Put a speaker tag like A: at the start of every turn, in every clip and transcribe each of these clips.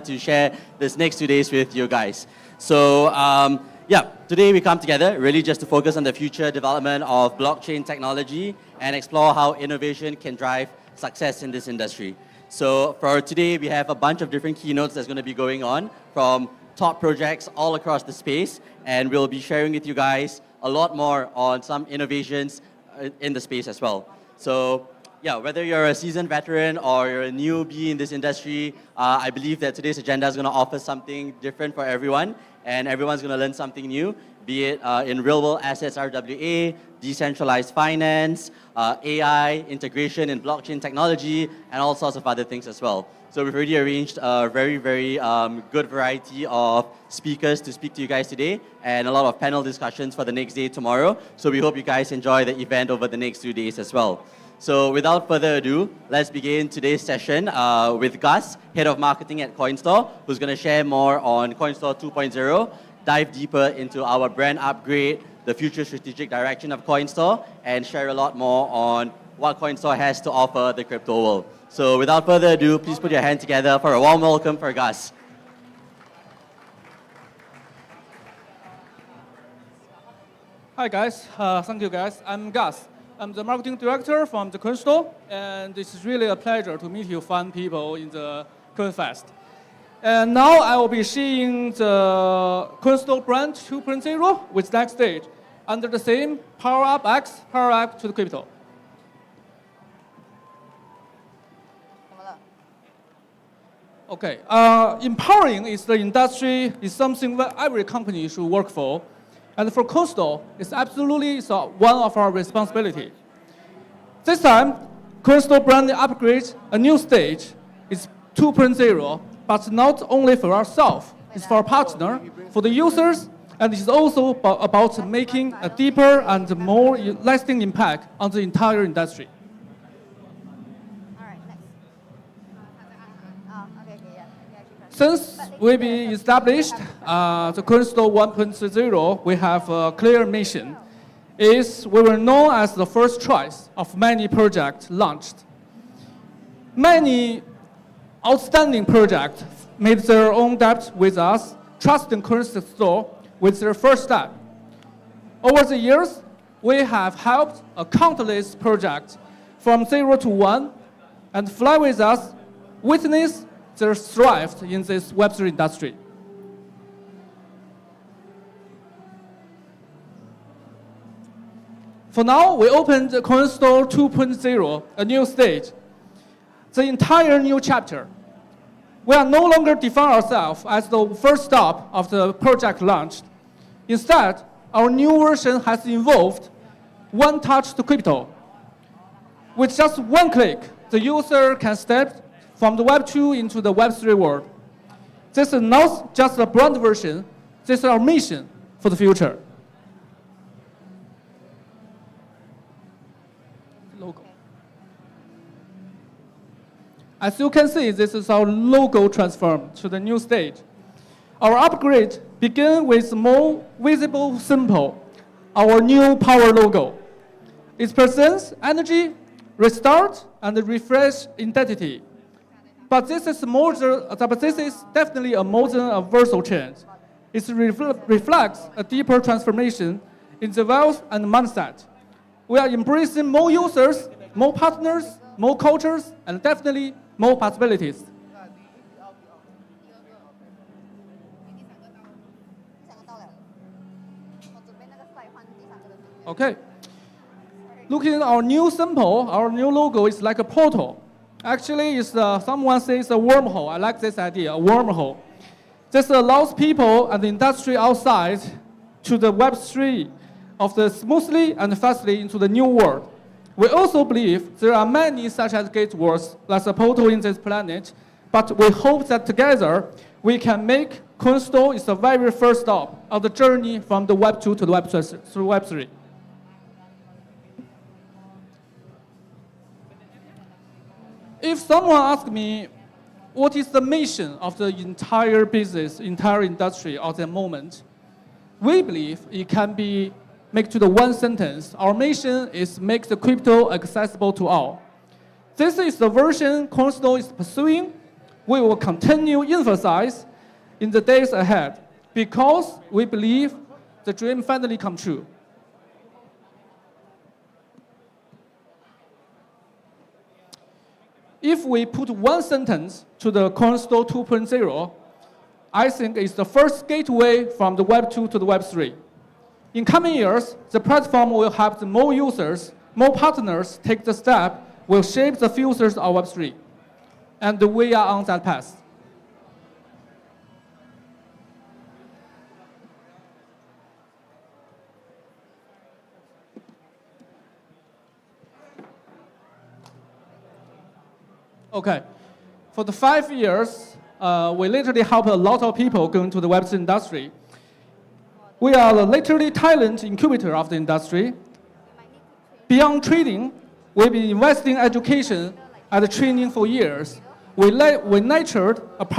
A: to share this next 2 days with you guys. So today we come together really just to focus on the future development of blockchain technology and explore how innovation can drive success in this industry. So for today, we have a bunch of different keynotes that's going to be going on from top projects all across the space, and we'll be sharing with you guys a lot more on some innovations in the space as well. So yeah, whether you're a seasoned veteran or you're a newbie in this industry, I believe that today's agenda is going to offer something different for everyone, and everyone's going to learn something new, be it in real-world assets RWA, decentralized finance, AI, integration in blockchain technology, and all sorts of other things as well. So we've already arranged a very, very good variety of speakers to speak to you guys today, and a lot of panel discussions for the next day tomorrow. So we hope you guys enjoy the event over the next 2 days as well. So without further ado, let's begin today's session with Gus, Head of Marketing at Coinstore, who's going to share more on Coinstore 2.0, dive deeper into our brand upgrade, the future strategic direction of Coinstore, and share a lot more on what Coinstore has to offer the crypto world. So without further ado, please put your hand together for a warm welcome for Gus.
B: Hi guys, thank you guys. I'm Gus. I'm the marketing director from the Coinstore, and it's really a pleasure to meet you fun people in the CoinFest. And now I will be sharing the Coinstore brand 2.0 with next stage under the same Power Up X, Power Up to the crypto. Okay, empowering is the industry, is something that every company should work for. And for Coinstore, it's absolutely one of our responsibility. This time, Coinstore brand upgrade a new stage. It's 2.0, but not only for ourselves. It's for our partner, for the users, and it's also about making a deeper and more lasting impact on the entire industry. Since we been established the Coinstore 1.0, we have a clear mission. We were known as the first choice of many projects launched. Many outstanding projects made their own debt with us, trusting Coinstore with their first step. Over the years, we have helped a countless projects from 0 to 1 and fly with us, witness their strive in this Web3 industry. For now, we opened Coinstore 2.0, a new stage, the entire new chapter. We are no longer define ourselves as the first stop of the project launch. Instead, our new version has involved one touch to crypto. With just one click, the user can step from the Web 2 into the Web 3 world. This is not just a brand version, this is our mission for the future. Logo. As you can see, this is our logo transformed to the new stage. Our upgrade begins with more visible symbol, our new power logo. It presents energy, restart, and refresh identity. But this is definitely a modern versatile change. It reflects a deeper transformation in the wealth and mindset. We are embracing more users, more partners, more cultures, and definitely more possibilities. Okay. Looking at our new symbol, our new logo is like a portal. Actually, it's, someone says a wormhole. I like this idea, a wormhole. This allows people and the industry outside to the Web3 of the smoothly and fastly into the new world. We also believe there are many such as gateways like a portal in this planet, but we hope that together we can make Coinstore is the very first stop of the journey from the Web 2 to the Web 3. If someone asks me, what is the mission of the entire business, entire industry at the moment, we believe it can be made to the one sentence. Our mission is make the crypto accessible to all. This is the version Coinstore is pursuing. we will continue emphasize in the days ahead because we believe the dream finally come true. If we put one sentence to the Coinstore 2.0, I think it's the first gateway from the Web 2 to the Web 3. In coming years, the platform will help more users, more partners take the step, will shape the futures of Web 3. And we are on that path. Okay, for the 5 years, we literally help a lot of people go into the Web3 industry. We are the literally talent incubator of the industry. Beyond trading, we've been investing in education and training for years. We nurtured a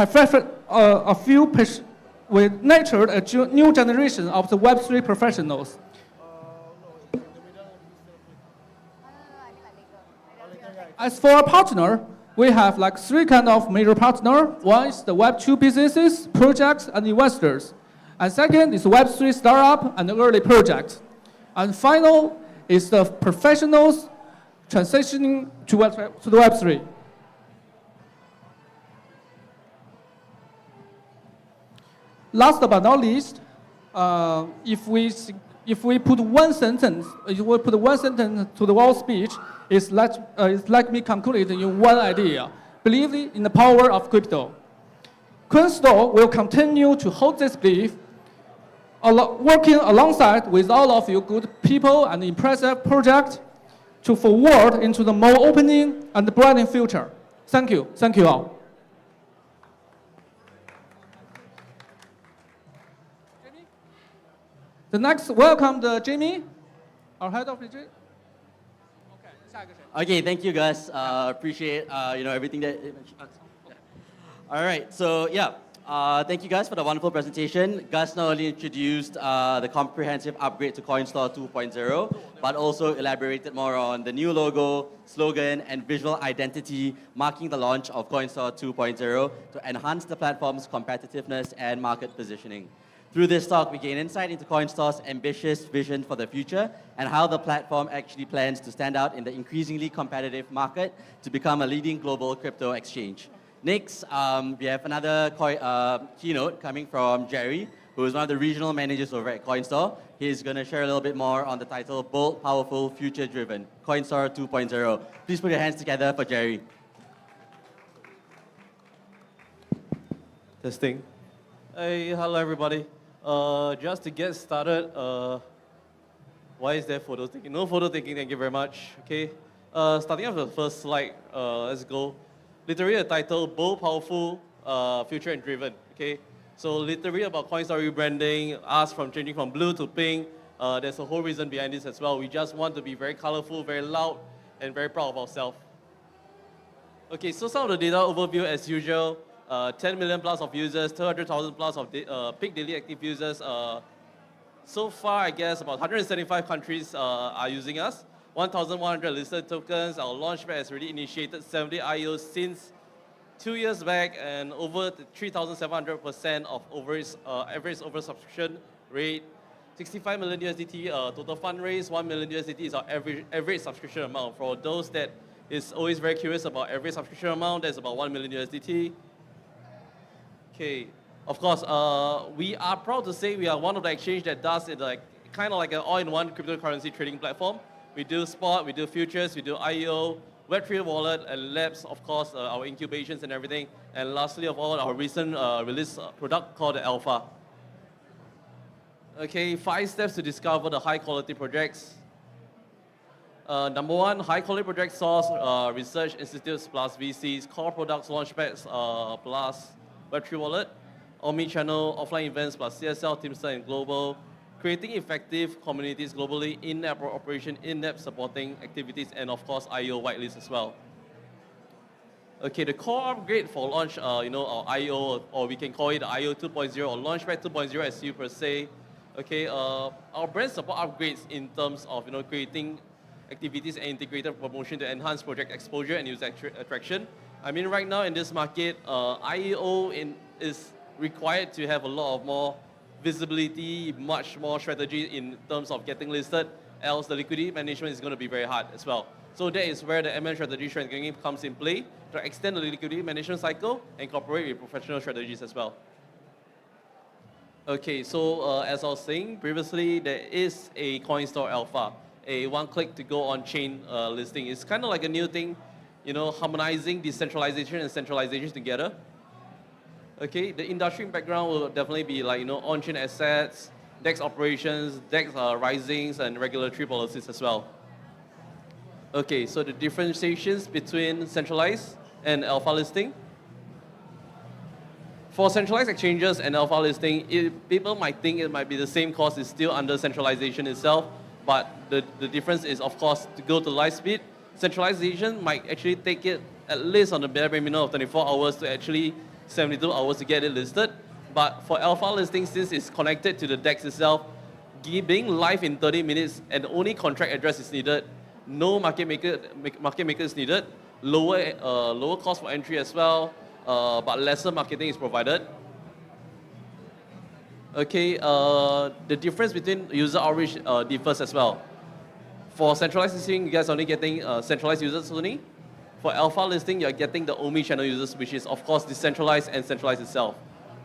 B: new generation of the Web3 professionals. As for our partner, we have like 3 kinds of major partners. One is the Web2 businesses, projects, and investors. And second is Web3 startup and early projects. And final is the professionals transitioning to the Web3. Last but not least, if we put one sentence to the whole speech, it's like me concluding in one idea: believe in the power of crypto. Coinstore will continue to hold this belief, working alongside with all of you good people and impressive projects to forward into the more opening and brightening future. Thank you. Thank you all. The next, welcome the Jamie, our head of PG.
A: Okay, thank you, Gus. Appreciate everything that. All right, so yeah, thank you guys for the wonderful presentation. Gus not only introduced the comprehensive upgrade to Coinstore 2.0, but also elaborated more on the new logo, slogan, and visual identity marking the launch of Coinstore 2.0 to enhance the platform's competitiveness and market positioning. Through this talk, we gain insight into Coinstore's ambitious vision for the future and how the platform actually plans to stand out in the increasingly competitive market to become a leading global crypto exchange. Next, we have another keynote coming from Jerry, who is one of the regional managers over at Coinstore. He's going to share a little bit more on the title, Bold, Powerful, Future-Driven, Coinstore 2.0. Please put your hands together for Jerry.
C: Testing. Hey, hello everybody. Just to get started, why is there photo taking? No photo taking, thank you very much. Okay, starting off the first slide, let's go. Literally a title, Bold, Powerful, Future and Driven. Okay, so literally about Coinstore rebranding, us from changing from blue to pink. There's a whole reason behind this as well. We just want to be very colorful, very loud, and very proud of ourselves. Okay, so some of the data overview as usual. 10 million plus of users, 200,000 plus of peak daily active users. So far, I guess about 175 countries are using us. 1,100 listed tokens. Our launchpad has already initiated 70 IOs since 2 years back, and over 3,700% of average oversubscription rate. 65 million USDT total fundraise. 1 million USDT is our average subscription amount. For those that is always very curious about average subscription amount, that's about 1 million USDT. Okay, of course, we are proud to say we are one of the exchange that does it kind of like an all-in-one cryptocurrency trading platform. We do spot, we do futures, we do IEO, Web3 wallet, and labs, of course, our incubations and everything. And lastly of all, our recent release product called the Alpha. Okay, 5 steps to discover the high-quality projects. Number 1, high-quality project source, research institutes plus VCs, core products, launchpads plus Web3 wallet, omni-channel, offline events plus CSL, Teamster, and global, creating effective communities globally, in-app operation, in-app supporting activities, and of course, IO whitelist as well. Okay, the core upgrade for launch, our IO, or we can call it IO 2.0 or Launchpad 2.0 as you per se. Okay, our brand support upgrades in terms of creating activities and integrated promotion to enhance project exposure and user attraction. I mean, right now in this market, IEO is required to have a lot of more visibility, much more strategy in terms of getting listed, else the liquidity management is going to be very hard as well. So that is where the MN strategy strengthening comes in play to extend the liquidity management cycle and cooperate with professional strategies as well. Okay, so as I was saying previously, there is a Coinstore Alpha, a one-click to go on-chain listing. It's kind of like a new thing, you know, harmonizing decentralization and centralization together. Okay, the industry background will definitely be like, you know, on-chain assets, DEX operations, DEX risings, and regulatory policies as well. Okay, so the differentiations between centralized and alpha listing. For centralized exchanges and alpha listing, people might think it might be the same cost, it's still under centralization itself, but the difference is, of course, to go to live speed, centralization might actually take it at least on the bare minimum of 24 hours to actually 72 hours to get it listed. But for alpha listing, since it's connected to the DEX itself, being live in 30 minutes and only contract address is needed, no market maker is needed, lower cost for entry as well, but lesser marketing is provided. Okay, the difference between user outreach differs as well. For centralized listing, you guys are only getting centralized users only. For alpha listing, you're getting the omni-channel users, which is of course decentralized and centralized itself.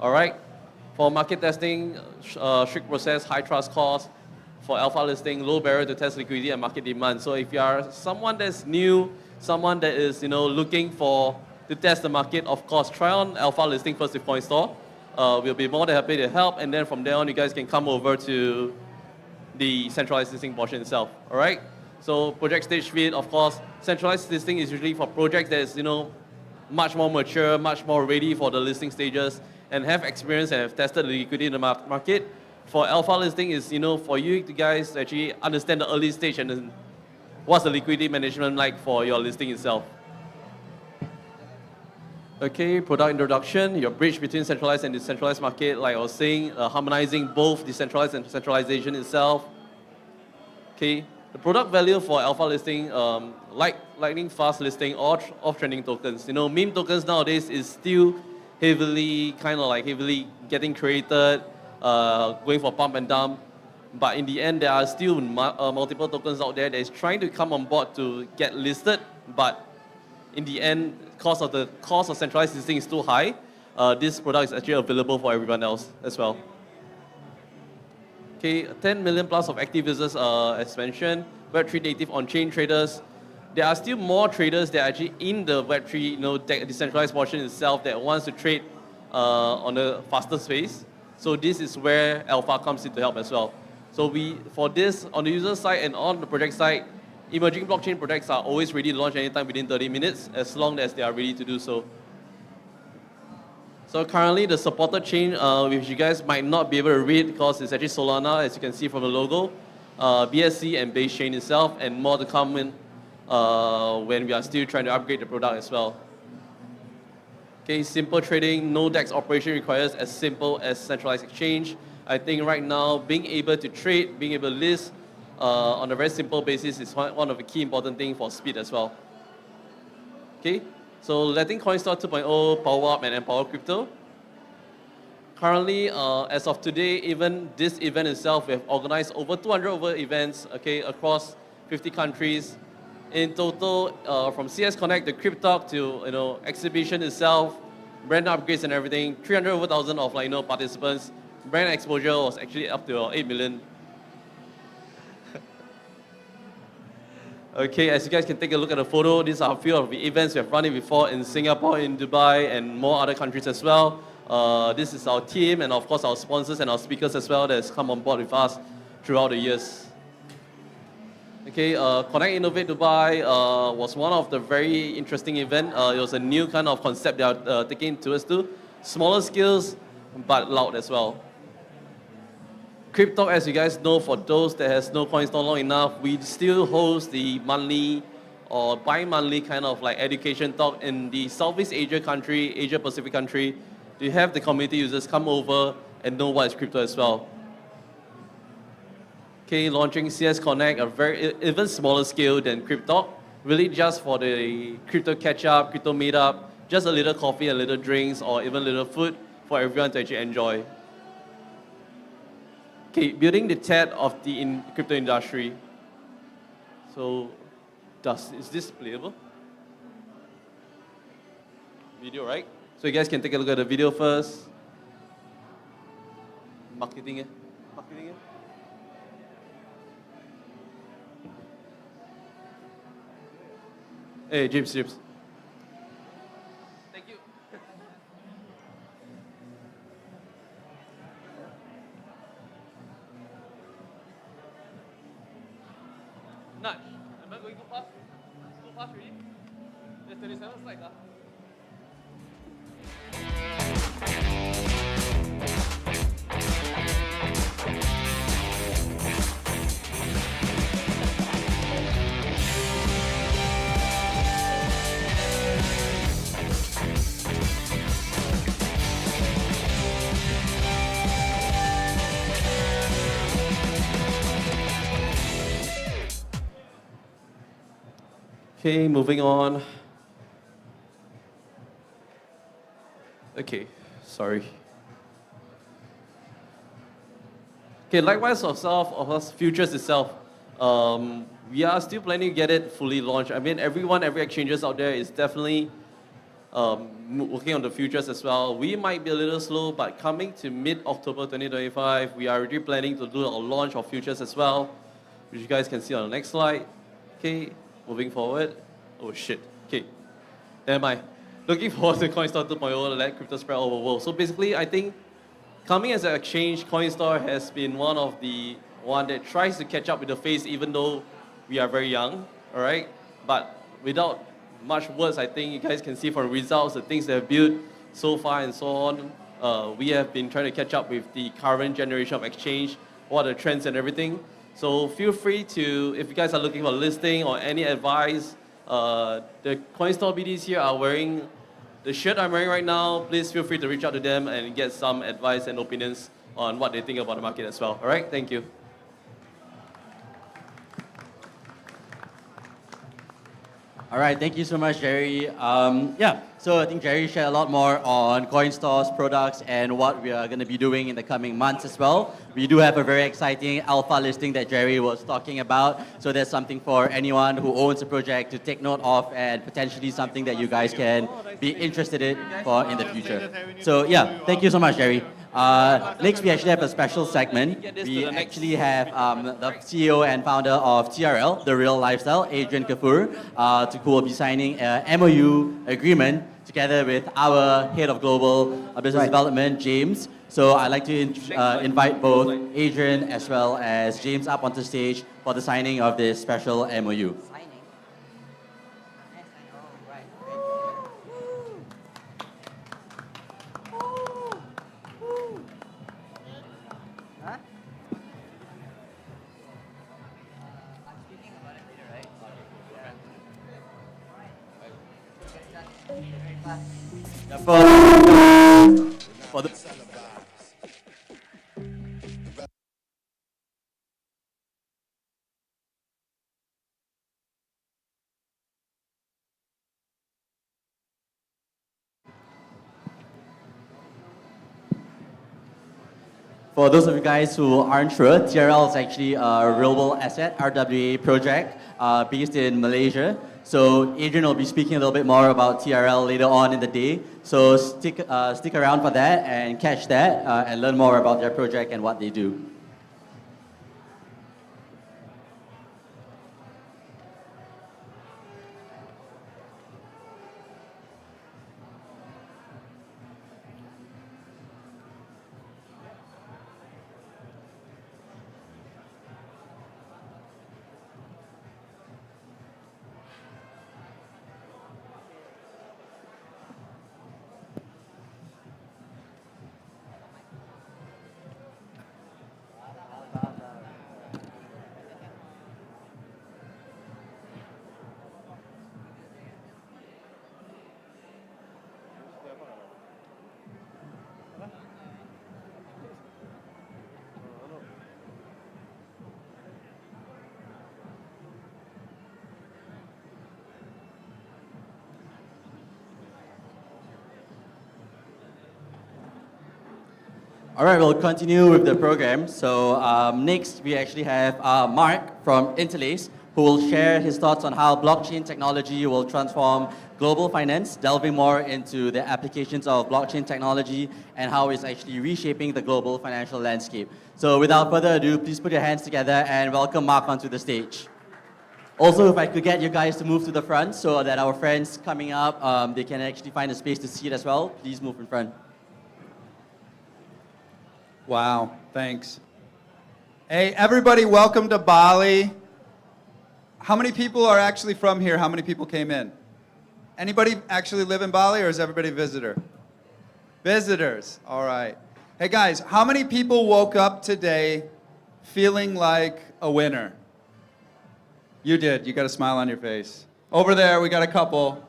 C: All right. For market testing, strict process, high trust cost. For alpha listing, low barrier to test liquidity and market demand. So if you are someone that's new, someone that is looking to test the market, of course, try on alpha listing first with Coinstore. We'll be more than happy to help, and then from there on, you guys can come over to the centralized listing portion itself. All right. So project stage fit, of course, centralized listing is usually for projects that is much more mature, much more ready for the listing stages, and have experience and have tested the liquidity in the market. For alpha listing is for you guys to actually understand the early stage and then what's the liquidity management like for your listing itself. Okay, product introduction, your bridge between centralized and decentralized market, like I was saying, harmonizing both decentralized and centralization itself. Okay, the product value for alpha listing, like lightning fast listing or off-trending tokens. Meme tokens nowadays is still heavily getting created, going for pump and dump. But in the end, there are still multiple tokens out there that is trying to come on board to get listed. But in the end, cost of centralized listing is too high. This product is actually available for everyone else as well. Okay, 10 million plus of active users, as mentioned. Web3 native on-chain traders. There are still more traders that are actually in the Web3, decentralized portion itself that wants to trade on a faster space. So this is where Alpha comes in to help as well. So for this, on the user side and on the project side, emerging blockchain projects are always ready to launch anytime within 30 minutes, as long as they are ready to do so. So currently, the supported chain, which you guys might not be able to read because it's actually Solana, as you can see from the logo, BSC and base chain itself, and more to come in when we are still trying to upgrade the product as well. Okay, simple trading, no DEX operation requires as simple as centralized exchange. I think right now, being able to trade, being able to list on a very simple basis is one of the key important things for speed as well. Okay, so letting Coinstore 2.0 power up and empower crypto. Currently, as of today, even this event itself, we have organized over 200 events, okay, across 50 countries. In total, from CS Connect to Cryptalk to exhibition itself, brand upgrades and everything, 300,000 of participants. Brand exposure was actually up to 8 million. Okay, as you guys can take a look at the photo, these are a few of the events we have run it before in Singapore, in Dubai, and more other countries as well. This is our team and of course our sponsors and our speakers as well that has come on board with us throughout the years. Okay, Connect Innovate Dubai was one of the very interesting events. It was a new kind of concept they are taking towards to. Smaller scales, but loud as well. Cryptalk, as you guys know, for those that has no Coinstore long enough, we still host the monthly or bi-monthly kind of education talk in the Southeast Asia country, Asia Pacific country, to have the community users come over and know what is crypto as well. Okay, launching CS Connect, a very even smaller scale than Cryptalk. really just for the crypto catch-up, crypto meetup, just a little coffee, a little drinks, or even a little food for everyone to actually enjoy. Okay, building the TED of the crypto industry. So, is this playable? Video, right? So you guys can take a look at the video first. Marketing, eh? Marketing, eh? Hey, James. Thank you. Nudge. Am I going too fast? Too fast already? There's 27 slides, huh? Okay, moving on. Okay, sorry. Okay, likewise of us futures itself, we are still planning to get it fully launched. I mean, every exchanges out there is definitely working on the futures as well. We might be a little slow, but coming to mid-October 2025, we are already planning to do a launch of futures as well, which you guys can see on the next slide. Okay, moving forward. Oh shit, okay, never mind. Looking forward to Coinstore 2.0 to let crypto spread all over the world. So basically, I think coming as an exchange, Coinstore has been one that tries to catch up with the phase, even though we are very young, all right? But without much words, I think you guys can see from results, the things they have built so far and so on. We have been trying to catch up with the current generation of exchange, what are the trends and everything. So feel free to, if you guys are looking for a listing or any advice, the Coinstore BDs here are wearing the shirt I'm wearing right now. Please feel free to reach out to them and get some advice and opinions on what they think about the market as well. All right, thank you.
A: All right, thank you so much, Jerry. So I think Jerry shared a lot more on Coinstore's products and what we are going to be doing in the coming months as well. We do have a very exciting alpha listing that Jerry was talking about. So there's something for anyone who owns a project to take note of and potentially something that you guys can be interested in for in the future. So yeah, thank you so much, Jerry. Next, we actually have a special segment. We actually have the CEO and founder of TRL, The Real Lifestyle, Adrian Kafur, who will be signing an MOU agreement together with our head of global business development, James. So I'd like to invite both Adrian as well as James up onto stage for the signing of this special MOU. For the For those of you guys who aren't sure, TRL is actually a renewable asset RWA project based in Malaysia. So Adrian will be speaking a little bit more about TRL later on in the day. So stick around for that and catch that and learn more about their project and what they do. All right, we'll continue with the program. So next, we actually have Mark from Interlace, who will share his thoughts on how blockchain technology will transform global finance, delving more into the applications of blockchain technology and how it's actually reshaping the global financial landscape. So without further ado, please put your hands together and welcome Mark onto the stage. Also, if I could get you guys to move to the front so that our friends coming up, they can actually find a space to seat as well. Please move in front.
D: Wow, thanks. Hey, everybody, welcome to Bali. How many people are actually from here? How many people came in? Anybody actually live in Bali, or is everybody a visitor? Visitors, all right. Hey guys, how many people woke up today feeling like a winner? You did, you got a smile on your face. Over there, we got a couple.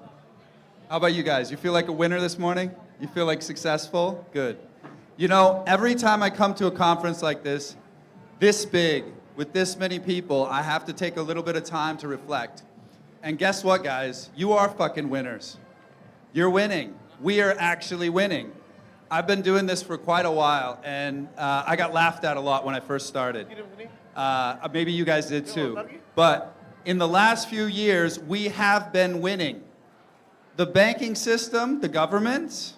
D: How about you guys? You feel like a winner this morning? You feel like successful? Good. You know, every time I come to a conference like this big, with this many people, I have to take a little bit of time to reflect. And guess what, guys? You are fucking winners. You're winning. We are actually winning. I've been doing this for quite a while, and I got laughed at a lot when I first started. Maybe you guys did too. But in the last few years, we have been winning. The banking system, the governments,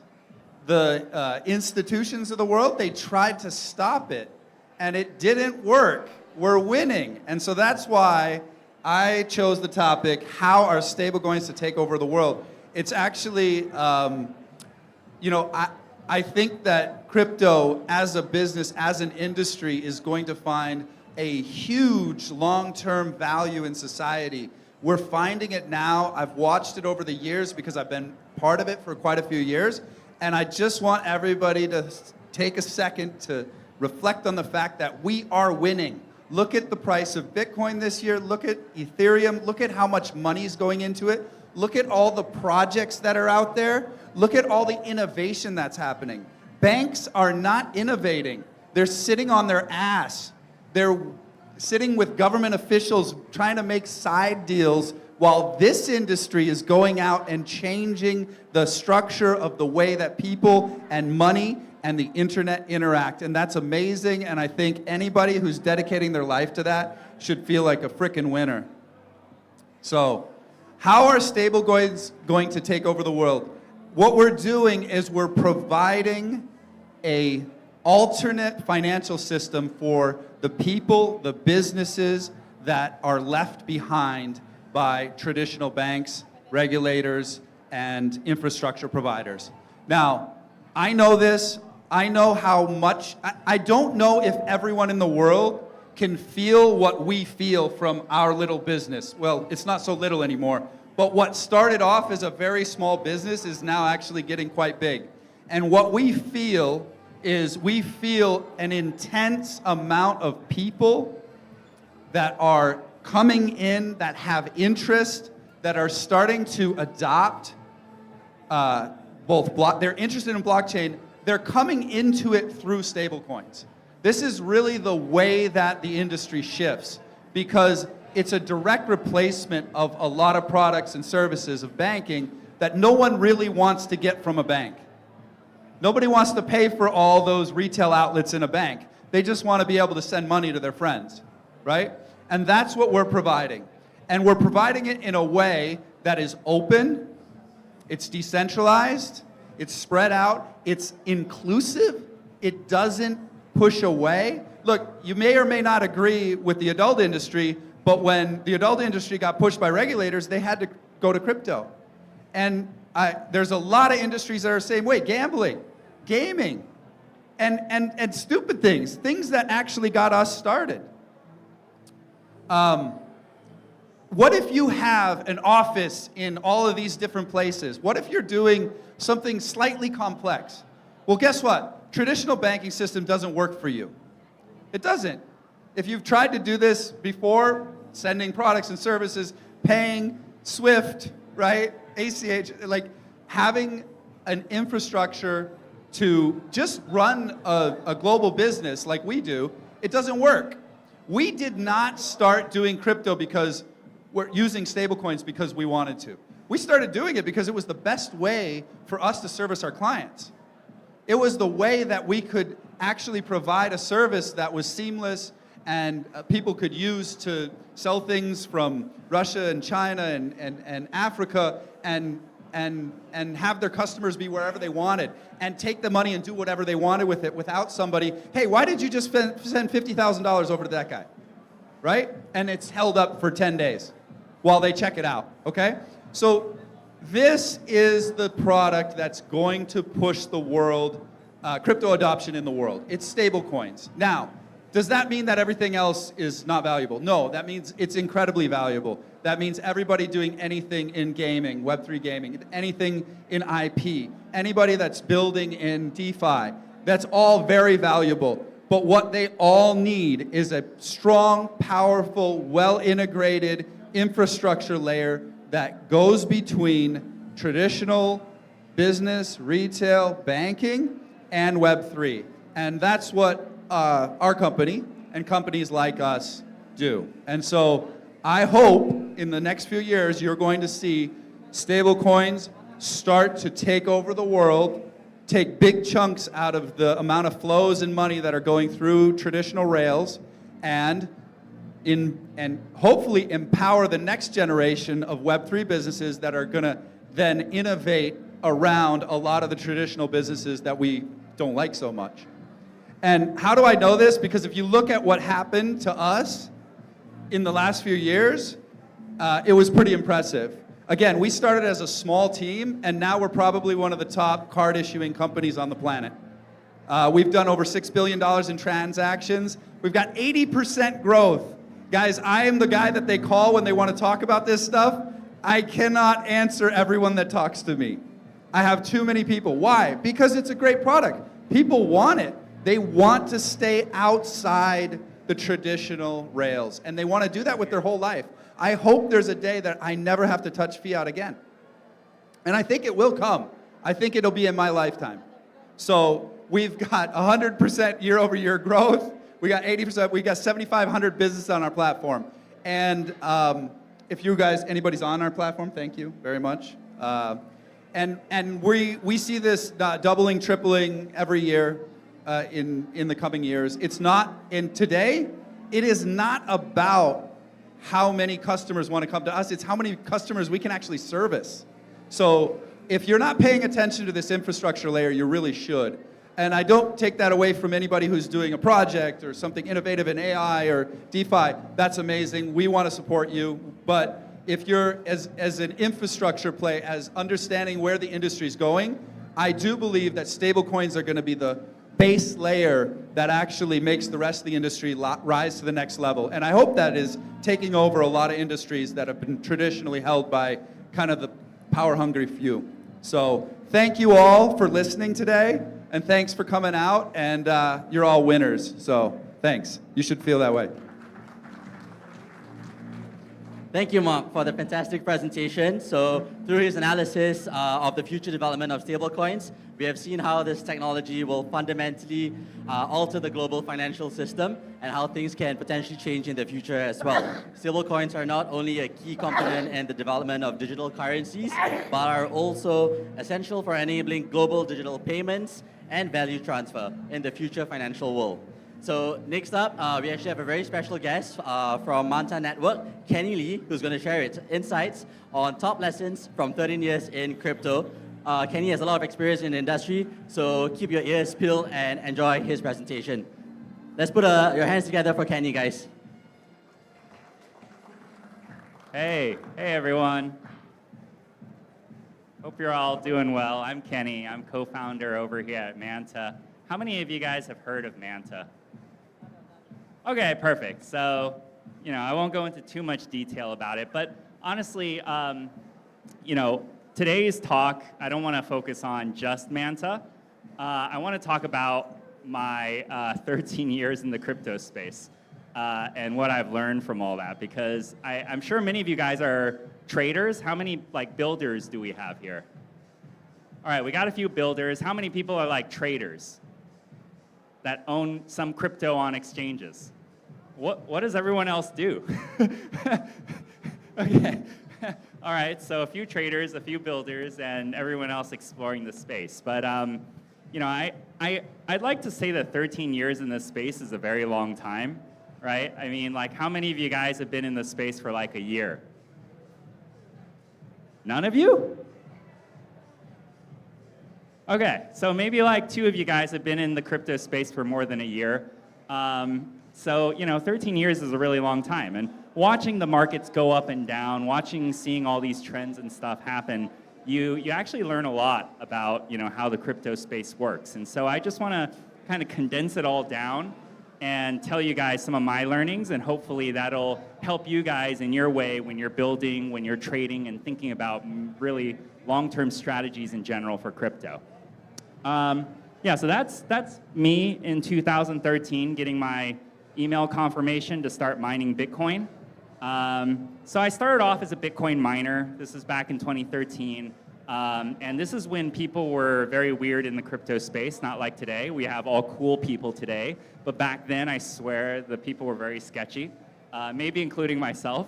D: the institutions of the world, they tried to stop it, and it didn't work. We're winning. And so that's why I chose the topic, how are stablecoins to take over the world? It's actually, you know, I think that crypto as a business, as an industry, is going to find a huge long-term value in society. We're finding it now. I've watched it over the years because I've been part of it for quite a few years. And I just want everybody to take a second to reflect on the fact that we are winning. Look at the price of Bitcoin this year. Look at Ethereum. Look at how much money is going into it. Look at all the projects that are out there. Look at all the innovation that's happening. Banks are not innovating. They're sitting on their ass. They're sitting with government officials trying to make side deals while this industry is going out and changing the structure of the way that people and money and the internet interact. And that's amazing, and I think anybody who's dedicating their life to that should feel like a frickin' winner. So, how are stablecoins going to take over the world? What we're doing is we're providing an alternate financial system for the people, the businesses that are left behind by traditional banks, regulators, and infrastructure providers. Now, I know this. I know how much, I don't know if everyone in the world can feel what we feel from our little business. Well, it's not so little anymore, but what started off as a very small business is now actually getting quite big. And what we feel is we feel an intense amount of people that are coming in, that have interest, that are starting to adopt they're interested in blockchain. They're coming into it through stablecoins. This is really the way that the industry shifts, because it's a direct replacement of a lot of products and services of banking that no one really wants to get from a bank. Nobody wants to pay for all those retail outlets in a bank. They just want to be able to send money to their friends, right? And that's what we're providing. And we're providing it in a way that is open, it's decentralized, it's spread out, it's inclusive, it doesn't push away. Look, you may or may not agree with the adult industry, but when the adult industry got pushed by regulators, they had to go to crypto. And there's a lot of industries that are the same way: gambling, gaming, and stupid things that actually got us started. What if you have an office in all of these different places? What if you're doing something slightly complex? Well, guess what? Traditional banking system doesn't work for you. It doesn't. If you've tried to do this before, sending products and services, paying, SWIFT, right? ACH, like having an infrastructure to just run a global business like we do, it doesn't work. We did not start doing crypto because we're using stablecoins because we wanted to. We started doing it because it was the best way for us to service our clients. It was the way that we could actually provide a service that was seamless and people could use to sell things from Russia and China and Africa and have their customers be wherever they wanted and take the money and do whatever they wanted with it without somebody, hey, why did you just send $50,000 over to that guy? Right? And it's held up for 10 days while they check it out, okay? So this is the product that's going to push the world, crypto adoption in the world. It's stablecoins. Now, does that mean that everything else is not valuable? No, that means it's incredibly valuable. That means everybody doing anything in gaming, Web3 gaming, anything in IP, anybody that's building in DeFi, that's all very valuable. But what they all need is a strong, powerful, well-integrated infrastructure layer that goes between traditional business, retail, banking, and Web3. And that's what our company and companies like us do. And so I hope in the next few years you're going to see stablecoins start to take over the world, take big chunks out of the amount of flows and money that are going through traditional rails, and hopefully empower the next generation of Web3 businesses that are going to then innovate around a lot of the traditional businesses that we don't like so much. And how do I know this? Because if you look at what happened to us in the last few years, it was pretty impressive. Again, we started as a small team, and now we're probably one of the top card issuing companies on the planet. We've done over $6 billion in transactions. We've got 80% growth. Guys, I am the guy that they call when they want to talk about this stuff. I cannot answer everyone that talks to me. I have too many people. Why? Because it's a great product. People want it. They want to stay outside the traditional rails, and they want to do that with their whole life. I hope there's a day that I never have to touch fiat again. And I think it will come. I think it'll be in my lifetime. So we've got 100% year-over-year growth. We got 80%. We got 7,500 businesses on our platform. And if you guys, anybody's on our platform, thank you very much. And we see this doubling, tripling every year in the coming years. It's not, and today, it is not about how many customers want to come to us. It's how many customers we can actually service. So if you're not paying attention to this infrastructure layer, you really should. And I don't take that away from anybody who's doing a project or something innovative in AI or DeFi. That's amazing. We want to support you. But if you're, as an infrastructure play, as understanding where the industry is going, I do believe that stablecoins are going to be the base layer that actually makes the rest of the industry rise to the next level. And I hope that is taking over a lot of industries that have been traditionally held by kind of the power-hungry few. So thank you all for listening today, and thanks for coming out, and you're all winners. So thanks. You should feel that way.
A: Thank you, Mark, for the fantastic presentation. So through his analysis of the future development of stablecoins, we have seen how this technology will fundamentally alter the global financial system and how things can potentially change in the future as well. Stablecoins are not only a key component in the development of digital currencies, but are also essential for enabling global digital payments and value transfer in the future financial world. So next up, we actually have a very special guest from Manta Network, Kenny Lee, who's going to share its insights on top lessons from 13 years in crypto. Kenny has a lot of experience in the industry, so keep your ears peeled and enjoy his presentation. Let's put your hands together for Kenny, guys.
E: Hey everyone. Hope you're all doing well. I'm Kenny. I'm co-founder over here at Manta. How many of you guys have heard of Manta? Okay, perfect. So, I won't go into too much detail about it, but honestly, today's talk, I don't want to focus on just Manta. I want to talk about my 13 years in the crypto space and what I've learned from all that, because I'm sure many of you guys are traders. How many builders do we have here? All right, we got a few builders. How many people are traders that own some crypto on exchanges? What does everyone else do? Okay. All right, so a few traders, a few builders, and everyone else exploring the space. But, I I'd like to say that 13 years in this space is a very long time, right? I mean, like, how many of you guys have been in this space for like a year? None of you? Okay, so maybe like 2 of you guys have been in the crypto space for more than a year. So, 13 years is a really long time. And watching the markets go up and down, seeing all these trends and stuff happen, you actually learn a lot about, how the crypto space works. And so I just want to kind of condense it all down and tell you guys some of my learnings, and hopefully that'll help you guys in your way when you're building, when you're trading, and thinking about really long-term strategies in general for crypto. So that's me in 2013 getting my email confirmation to start mining Bitcoin. So I started off as a Bitcoin miner. This is back in 2013. And this is when people were very weird in the crypto space, not like today. We have all cool people today. But back then, I swear, the people were very sketchy, maybe including myself.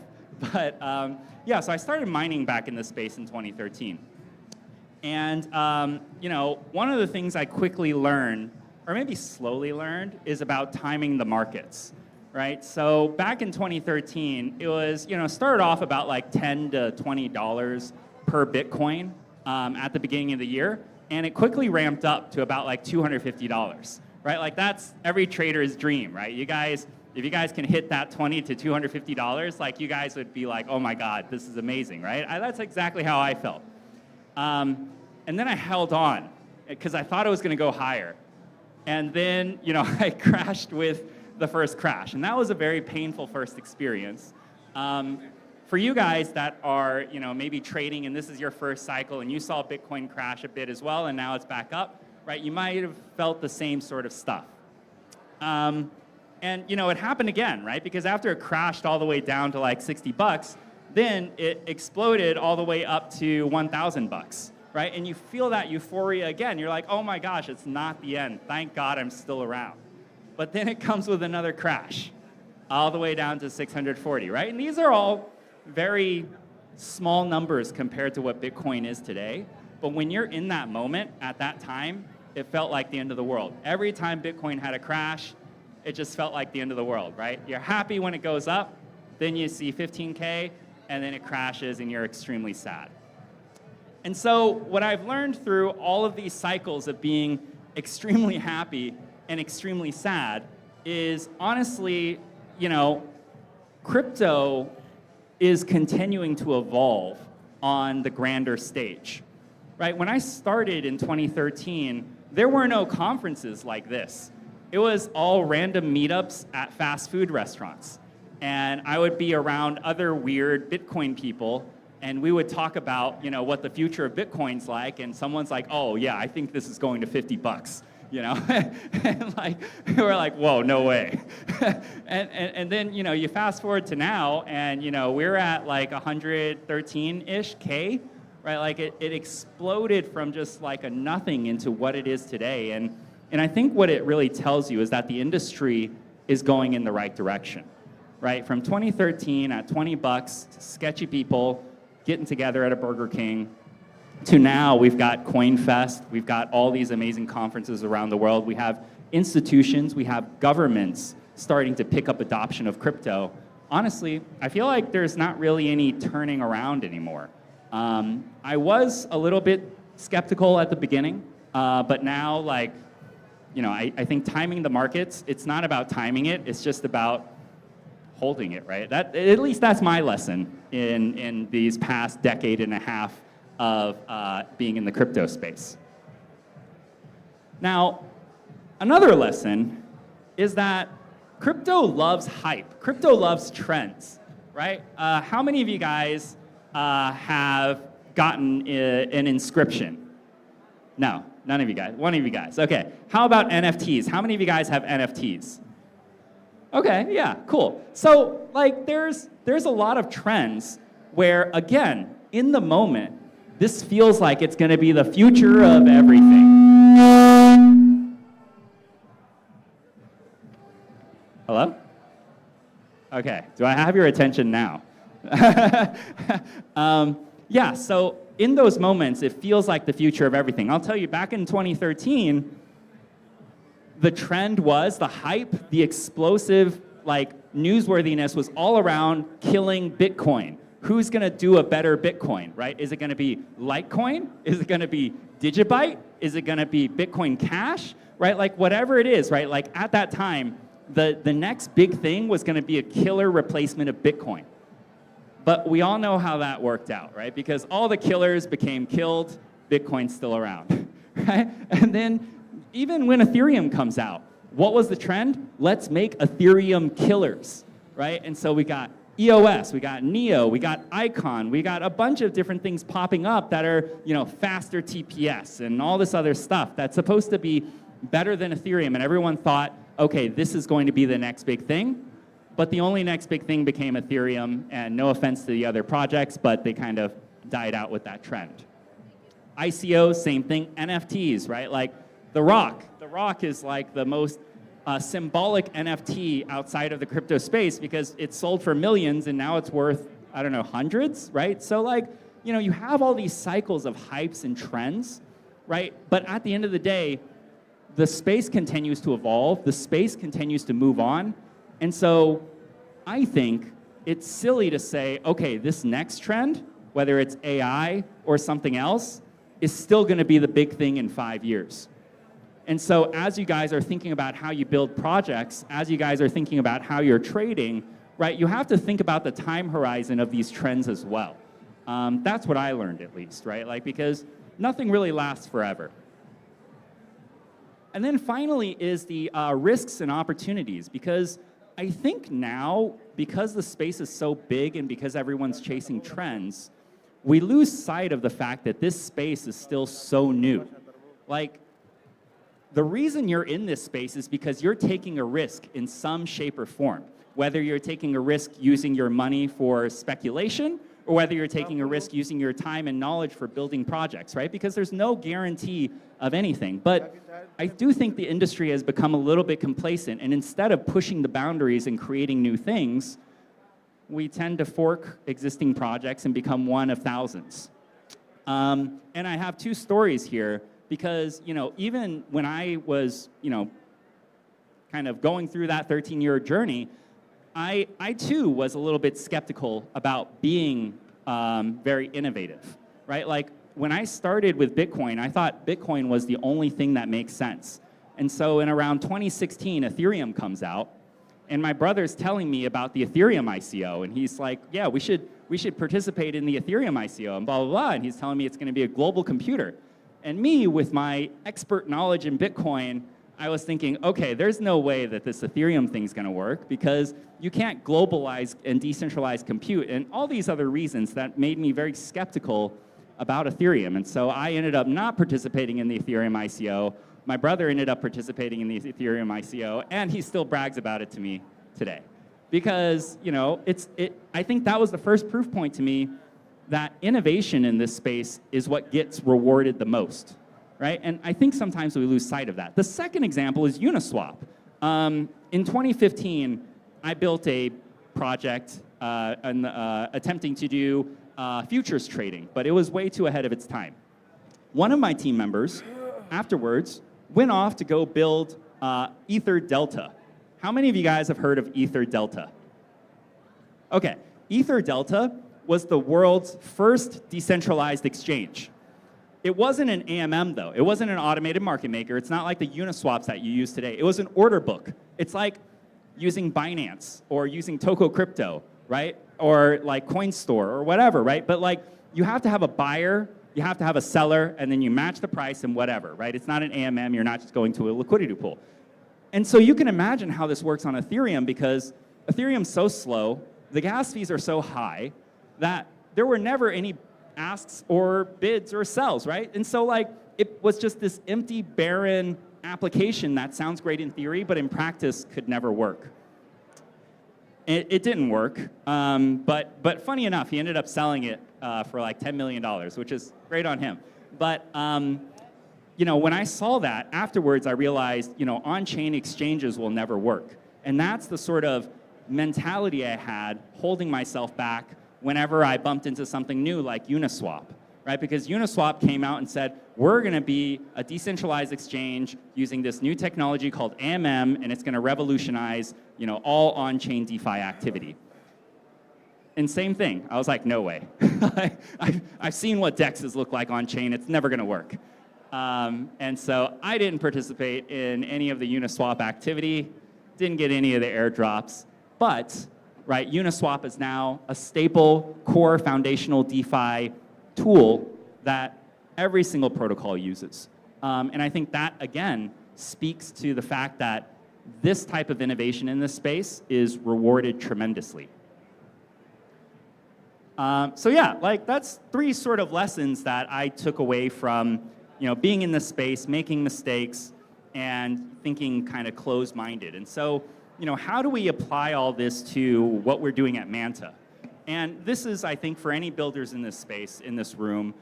E: But so I started mining back in this space in 2013. And, one of the things I quickly learned, or maybe slowly learned, is about timing the markets, right? So back in 2013, it was, started off about like $10 to $20 per Bitcoin at the beginning of the year. And it quickly ramped up to about like $250, right? Like that's every trader's dream, right? If you guys can hit that $20 to $250, like you guys would be like, oh my God, this is amazing, right? That's exactly how I felt. And then I held on because I thought it was going to go higher. And then, I crashed with the first crash. And that was a very painful first experience. For you guys that are, maybe trading and this is your first cycle and you saw Bitcoin crash a bit as well and now it's back up, right? You might have felt the same sort of stuff. And, it happened again, right? Because after it crashed all the way down to like $60, then it exploded all the way up to $1,000, right? And you feel that euphoria again. You're like, oh my gosh, it's not the end. Thank God I'm still around. But then it comes with another crash, all the way down to 640, right? And these are all very small numbers compared to what Bitcoin is today. But when you're in that moment, at that time, it felt like the end of the world. Every time Bitcoin had a crash, it just felt like the end of the world, right? You're happy when it goes up, then you see 15K, and then it crashes and you're extremely sad. And so what I've learned through all of these cycles of being extremely happy and extremely sad is honestly, crypto is continuing to evolve on the grander stage, right? When I started in 2013, there were no conferences like this. It was all random meetups at fast food restaurants. And I would be around other weird Bitcoin people, and we would talk about, what the future of Bitcoin's like, and someone's like, oh yeah, I think this is going to $50, and like, we're like, whoa, no way. and then, you fast forward to now, and, we're at like 113-ish K, right? Like it exploded from just like a nothing into what it is today. And I think what it really tells you is that the industry is going in the right direction. Right, from 2013 at $20, sketchy people getting together at a Burger King, to now we've got CoinFest, we've got all these amazing conferences around the world, we have institutions, we have governments starting to pick up adoption of crypto. Honestly, I feel like there's not really any turning around anymore. I was a little bit skeptical at the beginning, but now, like, I think timing the markets, it's not about timing it, it's just about holding it, right? At least that's my lesson in these past decade and a half of being in the crypto space. Now, another lesson is that crypto loves hype. Crypto loves trends, right? How many of you guys have gotten an inscription? No, none of you guys. One of you guys. Okay. How about NFTs? How many of you guys have NFTs? Okay, yeah, cool. So, like, there's a lot of trends where, again, in the moment, this feels like it's going to be the future of everything. Hello? Okay, do I have your attention now? So in those moments, it feels like the future of everything. I'll tell you, back in 2013, the trend was, the hype, the explosive, like, newsworthiness was all around killing Bitcoin. Who's going to do a better Bitcoin, right? Is it going to be Litecoin? Is it going to be Digibyte? Is it going to be Bitcoin Cash? Right? Like, whatever it is, right? Like, at that time, the next big thing was going to be a killer replacement of Bitcoin. But we all know how that worked out, right? Because all the killers became killed, Bitcoin's still around, right? And then even when Ethereum comes out, what was the trend? Let's make Ethereum killers, right? And so we got EOS, we got Neo, we got Icon, we got a bunch of different things popping up that are, you know, faster TPS and all this other stuff that's supposed to be better than Ethereum. And everyone thought, okay, this is going to be the next big thing. But the only next big thing became Ethereum, and no offense to the other projects, but they kind of died out with that trend. ICOs, same thing. NFTs, right? Like The Rock. The Rock is like the most symbolic NFT outside of the crypto space because it's sold for millions and now it's worth, I don't know, hundreds, right? So like, you know, you have all these cycles of hypes and trends, right? But at the end of the day, the space continues to evolve, the space continues to move on. And so I think it's silly to say, okay, this next trend, whether it's AI or something else, is still going to be the big thing in 5 years. And so as you guys are thinking about how you build projects, as you guys are thinking about how you're trading, right, you have to think about the time horizon of these trends as well. That's what I learned, at least, right? Like, because nothing really lasts forever. And then finally is the risks and opportunities, because I think now, because the space is so big and because everyone's chasing trends, we lose sight of the fact that this space is still so new. Like, the reason you're in this space is because you're taking a risk in some shape or form, whether you're taking a risk using your money for speculation or whether you're taking a risk using your time and knowledge for building projects, right? Because there's no guarantee of anything. But I do think the industry has become a little bit complacent, and instead of pushing the boundaries and creating new things, we tend to fork existing projects and become one of thousands. And I have two stories here because, you know, even when I was, you know, kind of going through that 13-year journey, I too was a little bit skeptical about being very innovative, right? Like, when I started with Bitcoin, I thought Bitcoin was the only thing that makes sense. And so in around 2016, Ethereum comes out, and my brother's telling me about the Ethereum ICO, and he's like, yeah, we should participate in the Ethereum ICO, and blah, blah, blah, and he's telling me it's going to be a global computer. And me, with my expert knowledge in Bitcoin, I was thinking, okay, there's no way that this Ethereum thing's going to work because you can't globalize and decentralize compute, and all these other reasons that made me very skeptical about Ethereum. And so I ended up not participating in the Ethereum ICO. My brother ended up participating in the Ethereum ICO, and he still brags about it to me today. Because, you know, I think that was the first proof point to me that innovation in this space is what gets rewarded the most, right? And I think sometimes we lose sight of that. The second example is Uniswap. In 2015, I built a project attempting to do futures trading, but it was way too ahead of its time. One of my team members, afterwards, went off to go build Ether Delta. How many of you guys have heard of Ether Delta? Okay, Ether Delta was the world's first decentralized exchange. It wasn't an AMM, though. It wasn't an automated market maker. It's not like the Uniswaps that you use today. It was an order book. It's like using Binance or using Toko Crypto, right? Or like Coinstore or whatever, right? But like, you have to have a buyer, you have to have a seller, and then you match the price and whatever, right? It's not an AMM. You're not just going to a liquidity pool. And so you can imagine how this works on Ethereum because Ethereum's so slow, the gas fees are so high that there were never any asks or bids or sells, right? And so like, it was just this empty, barren application that sounds great in theory, but in practice could never work. It didn't work, but funny enough, he ended up selling it for like $10 million, which is great on him. But you know, when I saw that, afterwards I realized, you know, on-chain exchanges will never work. And that's the sort of mentality I had holding myself back whenever I bumped into something new like Uniswap, right? Because Uniswap came out and said, we're going to be a decentralized exchange using this new technology called AMM, and it's going to revolutionize, all on-chain DeFi activity. And same thing. I was like, no way. I've seen what DEXs look like on-chain. It's never going to work. And so I didn't participate in any of the Uniswap activity, didn't get any of the airdrops, but right, Uniswap is now a staple, core, foundational DeFi tool that every single protocol uses. And I think that, again, speaks to the fact that this type of innovation in this space is rewarded tremendously. So yeah, that's 3 sort of lessons that I took away from being in this space, making mistakes, and thinking kind of closed-minded. And so, how do we apply all this to what we're doing at Manta? And this is, I think, for any builders in this space, in this room,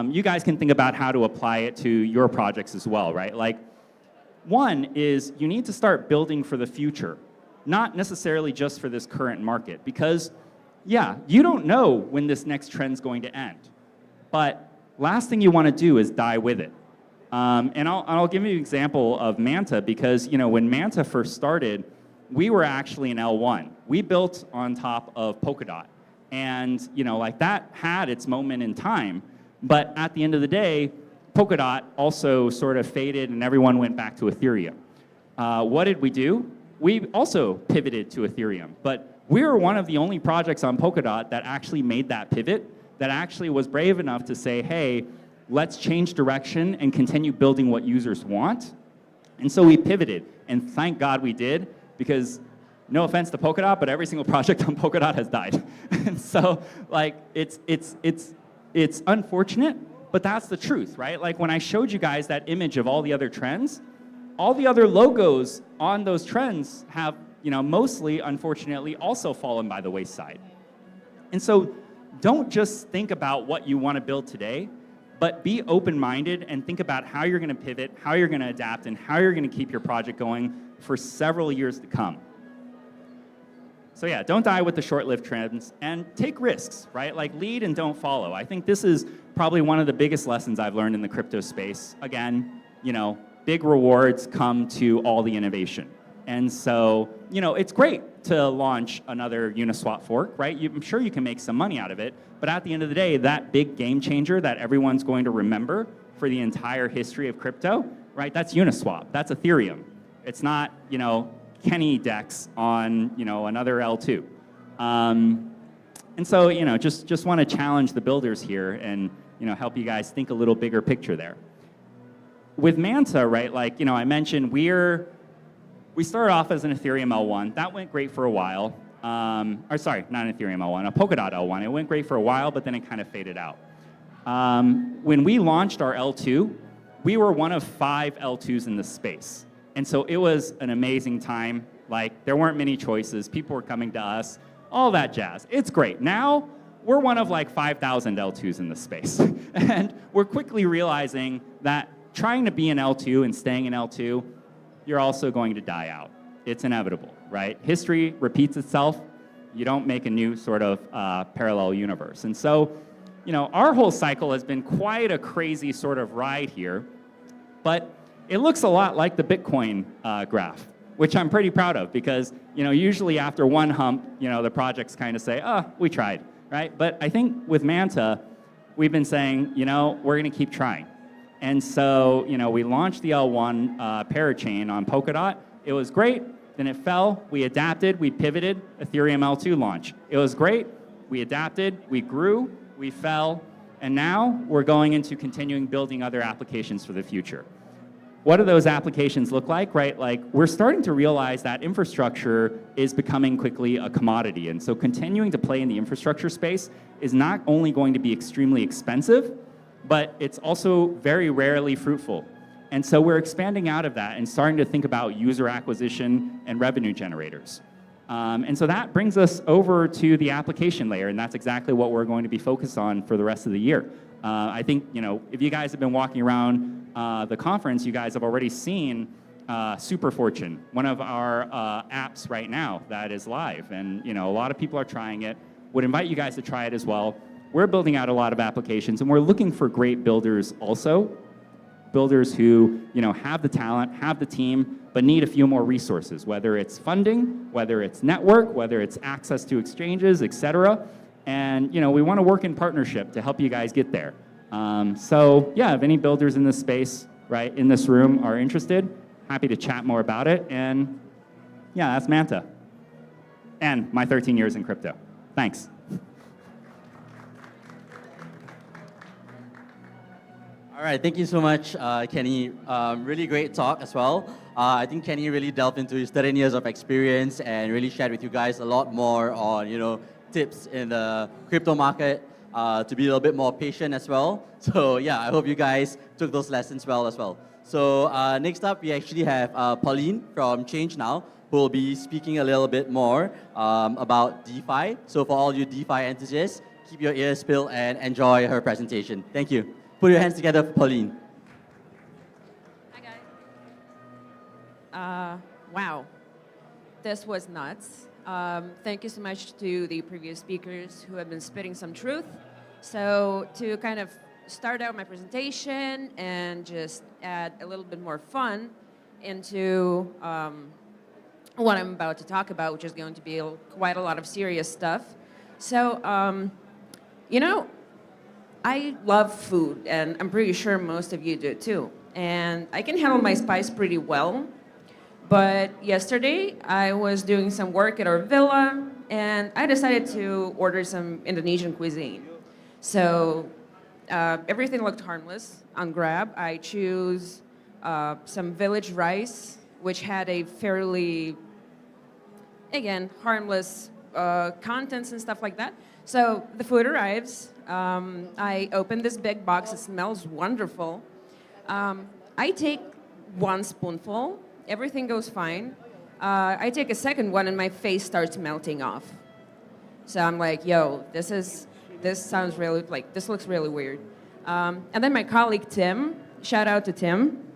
E: you guys can think about how to apply it to your projects as well, right? One is you need to start building for the future, not necessarily just for this current market, because yeah, you don't know when this next trend's going to end, but last thing you want to do is die with it. And I'll give you an example of Manta because, when Manta first started, we were actually an L1. We built on top of Polkadot. And, that had its moment in time. But at the end of the day, Polkadot also sort of faded and everyone went back to Ethereum. What did we do? We also pivoted to Ethereum. But we were one of the only projects on Polkadot that actually made that pivot, that actually was brave enough to say, hey, let's change direction and continue building what users want. And so we pivoted, and thank God we did, because no offense to Polkadot, but every single project on Polkadot has died. And so, it's unfortunate, but that's the truth, right? When I showed you guys that image of all the other trends, all the other logos on those trends have, mostly, unfortunately, also fallen by the wayside. And so don't just think about what you want to build today, but be open-minded and think about how you're going to pivot, how you're going to adapt, and how you're going to keep your project going for several years to come. So yeah, don't die with the short-lived trends, and take risks, right? Lead and don't follow. I think this is probably one of the biggest lessons I've learned in the crypto space. Again, big rewards come to all the innovation. And so, it's great to launch another Uniswap fork, right? I'm sure you can make some money out of it, but at the end of the day, that big game changer that everyone's going to remember for the entire history of crypto, right? That's Uniswap, that's Ethereum. It's not, Kenny Dex on, another L2. And so, just want to challenge the builders here and, help you guys think a little bigger picture there. With Manta, right, I mentioned we started off as an Ethereum L1. That went great for a while. Or sorry, not an Ethereum L1, a Polkadot L1. It went great for a while, but then it kind of faded out. When we launched our L2, we were one of 5 L2s in the space. And so it was an amazing time. There weren't many choices. People were coming to us, all that jazz. It's great. Now, we're one of 5,000 L2s in the space. And we're quickly realizing that trying to be an L2 and staying in L2, you're also going to die out. It's inevitable, right? History repeats itself. You don't make a new sort of parallel universe. And so, our whole cycle has been quite a crazy sort of ride here, but it looks a lot like the Bitcoin graph, which I'm pretty proud of because, usually after one hump, the projects kind of say, oh, we tried, right? But I think with Manta, we've been saying, we're going to keep trying. And so, we launched the L1 parachain on Polkadot. It was great. Then it fell. We adapted. We pivoted. Ethereum L2 launch. It was great. We adapted. We grew. We fell. And now we're going into continuing building other applications for the future. What do those applications look like, right? We're starting to realize that infrastructure is becoming quickly a commodity. And so continuing to play in the infrastructure space is not only going to be extremely expensive, but it's also very rarely fruitful. And so we're expanding out of that and starting to think about user acquisition and revenue generators. And so that brings us over to the application layer, and that's exactly what we're going to be focused on for the rest of the year. I think, if you guys have been walking around the conference, you guys have already seen Super Fortune, one of our apps right now that is live. And, a lot of people are trying it. Would invite you guys to try it as well. we're building out a lot of applications, and we're looking for great builders also. Builders who have the talent, have the team, but need a few more resources, whether it's funding, whether it's network, whether it's access to exchanges, et cetera. And we want to work in partnership to help you guys get there. So yeah, if any builders in this space, right, in this room are interested, happy to chat more about it. And yeah, that's Manta. And my 13 years in crypto. Thanks.
A: All right, thank you so much, Kenny. Really great talk as well. I think Kenny really delved into his 13 years of experience and really shared with you guys a lot more on, tips in the crypto market to be a little bit more patient as well. So yeah, I hope you guys took those lessons well as well. So next up, we actually have Pauline from Change Now, who will be speaking a little bit more about DeFi. So for all you DeFi enthusiasts, keep your ears peeled and enjoy her presentation. Thank you. Put your hands together for Pauline.
F: Hi, guys. Wow. This was nuts. Thank you so much to the previous speakers who have been spitting some truth. So to kind of start out my presentation and just add a little bit more fun into what I'm about to talk about, which is going to be quite a lot of serious stuff. So, I love food, and I'm pretty sure most of you do too. And I can handle my spice pretty well. But yesterday, I was doing some work at our villa, and I decided to order some Indonesian cuisine. So everything looked harmless on Grab. I choose some village rice, which had a fairly, again, harmless contents and stuff like that. So the food arrives. I open this big box. It smells wonderful. I take one spoonful. Everything goes fine. I take a second one, and my face starts melting off. So I'm like, yo, this sounds really, this looks really weird. And then my colleague, Tim, shout out to Tim.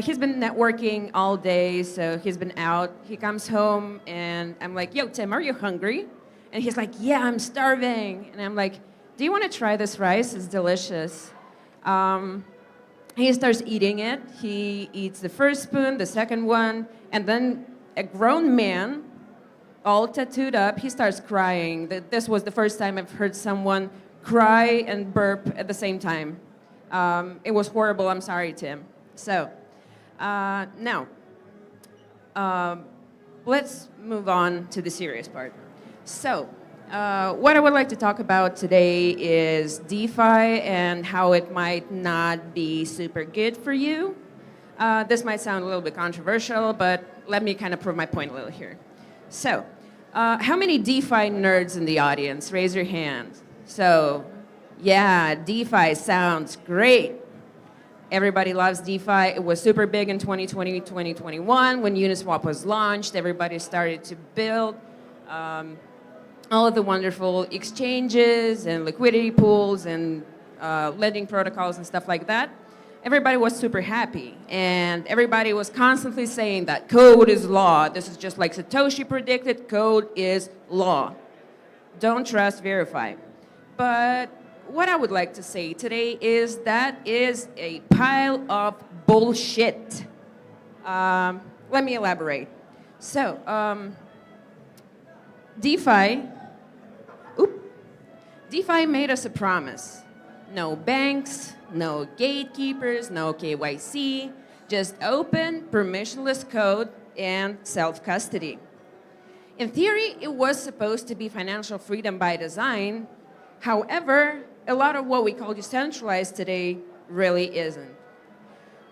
F: He's been networking all day, so he's been out. He comes home, and I'm like, yo, Tim, are you hungry? And he's like, yeah, I'm starving. And I'm like, do you want to try this rice? It's delicious. He starts eating it. He eats the first spoon, the second one, and then a grown man, all tattooed up, he starts crying. This was the first time I've heard someone cry and burp at the same time. It was horrible. I'm sorry, Tim. So now, let's move on to the serious part. So, what I would like to talk about today is DeFi and how it might not be super good for you. This might sound a little bit controversial, but let me kind of prove my point a little here. So, how many DeFi nerds in the audience? Raise your hand. So, yeah, DeFi sounds great. Everybody loves DeFi. It was super big in 2020, 2021 when Uniswap was launched. Everybody started to build all of the wonderful exchanges and liquidity pools and lending protocols and stuff like that. Everybody was super happy, and everybody was constantly saying that code is law. This is just like Satoshi predicted, code is law. Don't trust, verify. But what I would like to say today is that is a pile of bullshit. Let me elaborate. So, DeFi made us a promise. No banks, no gatekeepers, no KYC, just open, permissionless code and self-custody. In theory, it was supposed to be financial freedom by design. However, a lot of what we call decentralized today really isn't.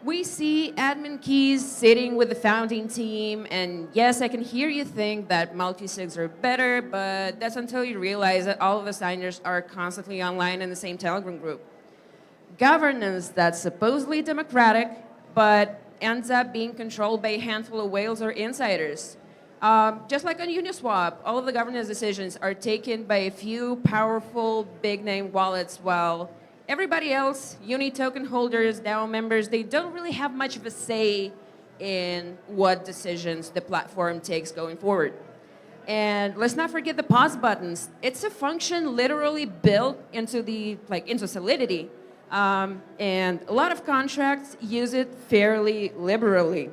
F: We see admin keys sitting with the founding team, and yes, I can hear you think that multi-sigs are better, but that's until you realize that all of the signers are constantly online in the same Telegram group. Governance that's supposedly democratic, but ends up being controlled by a handful of whales or insiders. Just like on Uniswap, all of the governance decisions are taken by a few powerful, big-name wallets, while everybody else, Uni token holders, DAO members, they don't really have much of a say in what decisions the platform takes going forward. And let's not forget the pause buttons. It's a function literally built into Solidity. And a lot of contracts use it fairly liberally.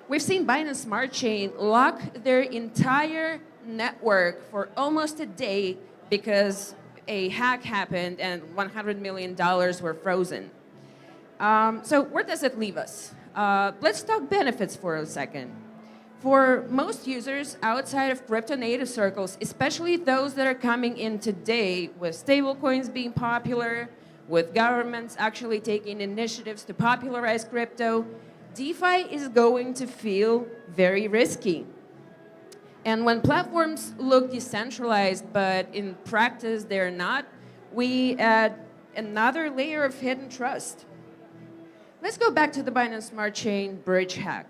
F: We've seen Binance Smart Chain lock their entire network for almost a day because a hack happened and $100 million were frozen. So where does it leave us? Let's talk benefits for a second. For most users outside of crypto native circles, especially those that are coming in today with stablecoins being popular, with governments actually taking initiatives to popularize crypto, DeFi is going to feel very risky. And when platforms look decentralized, but in practice they're not, we add another layer of hidden trust. Let's go back to the Binance Smart Chain bridge hack.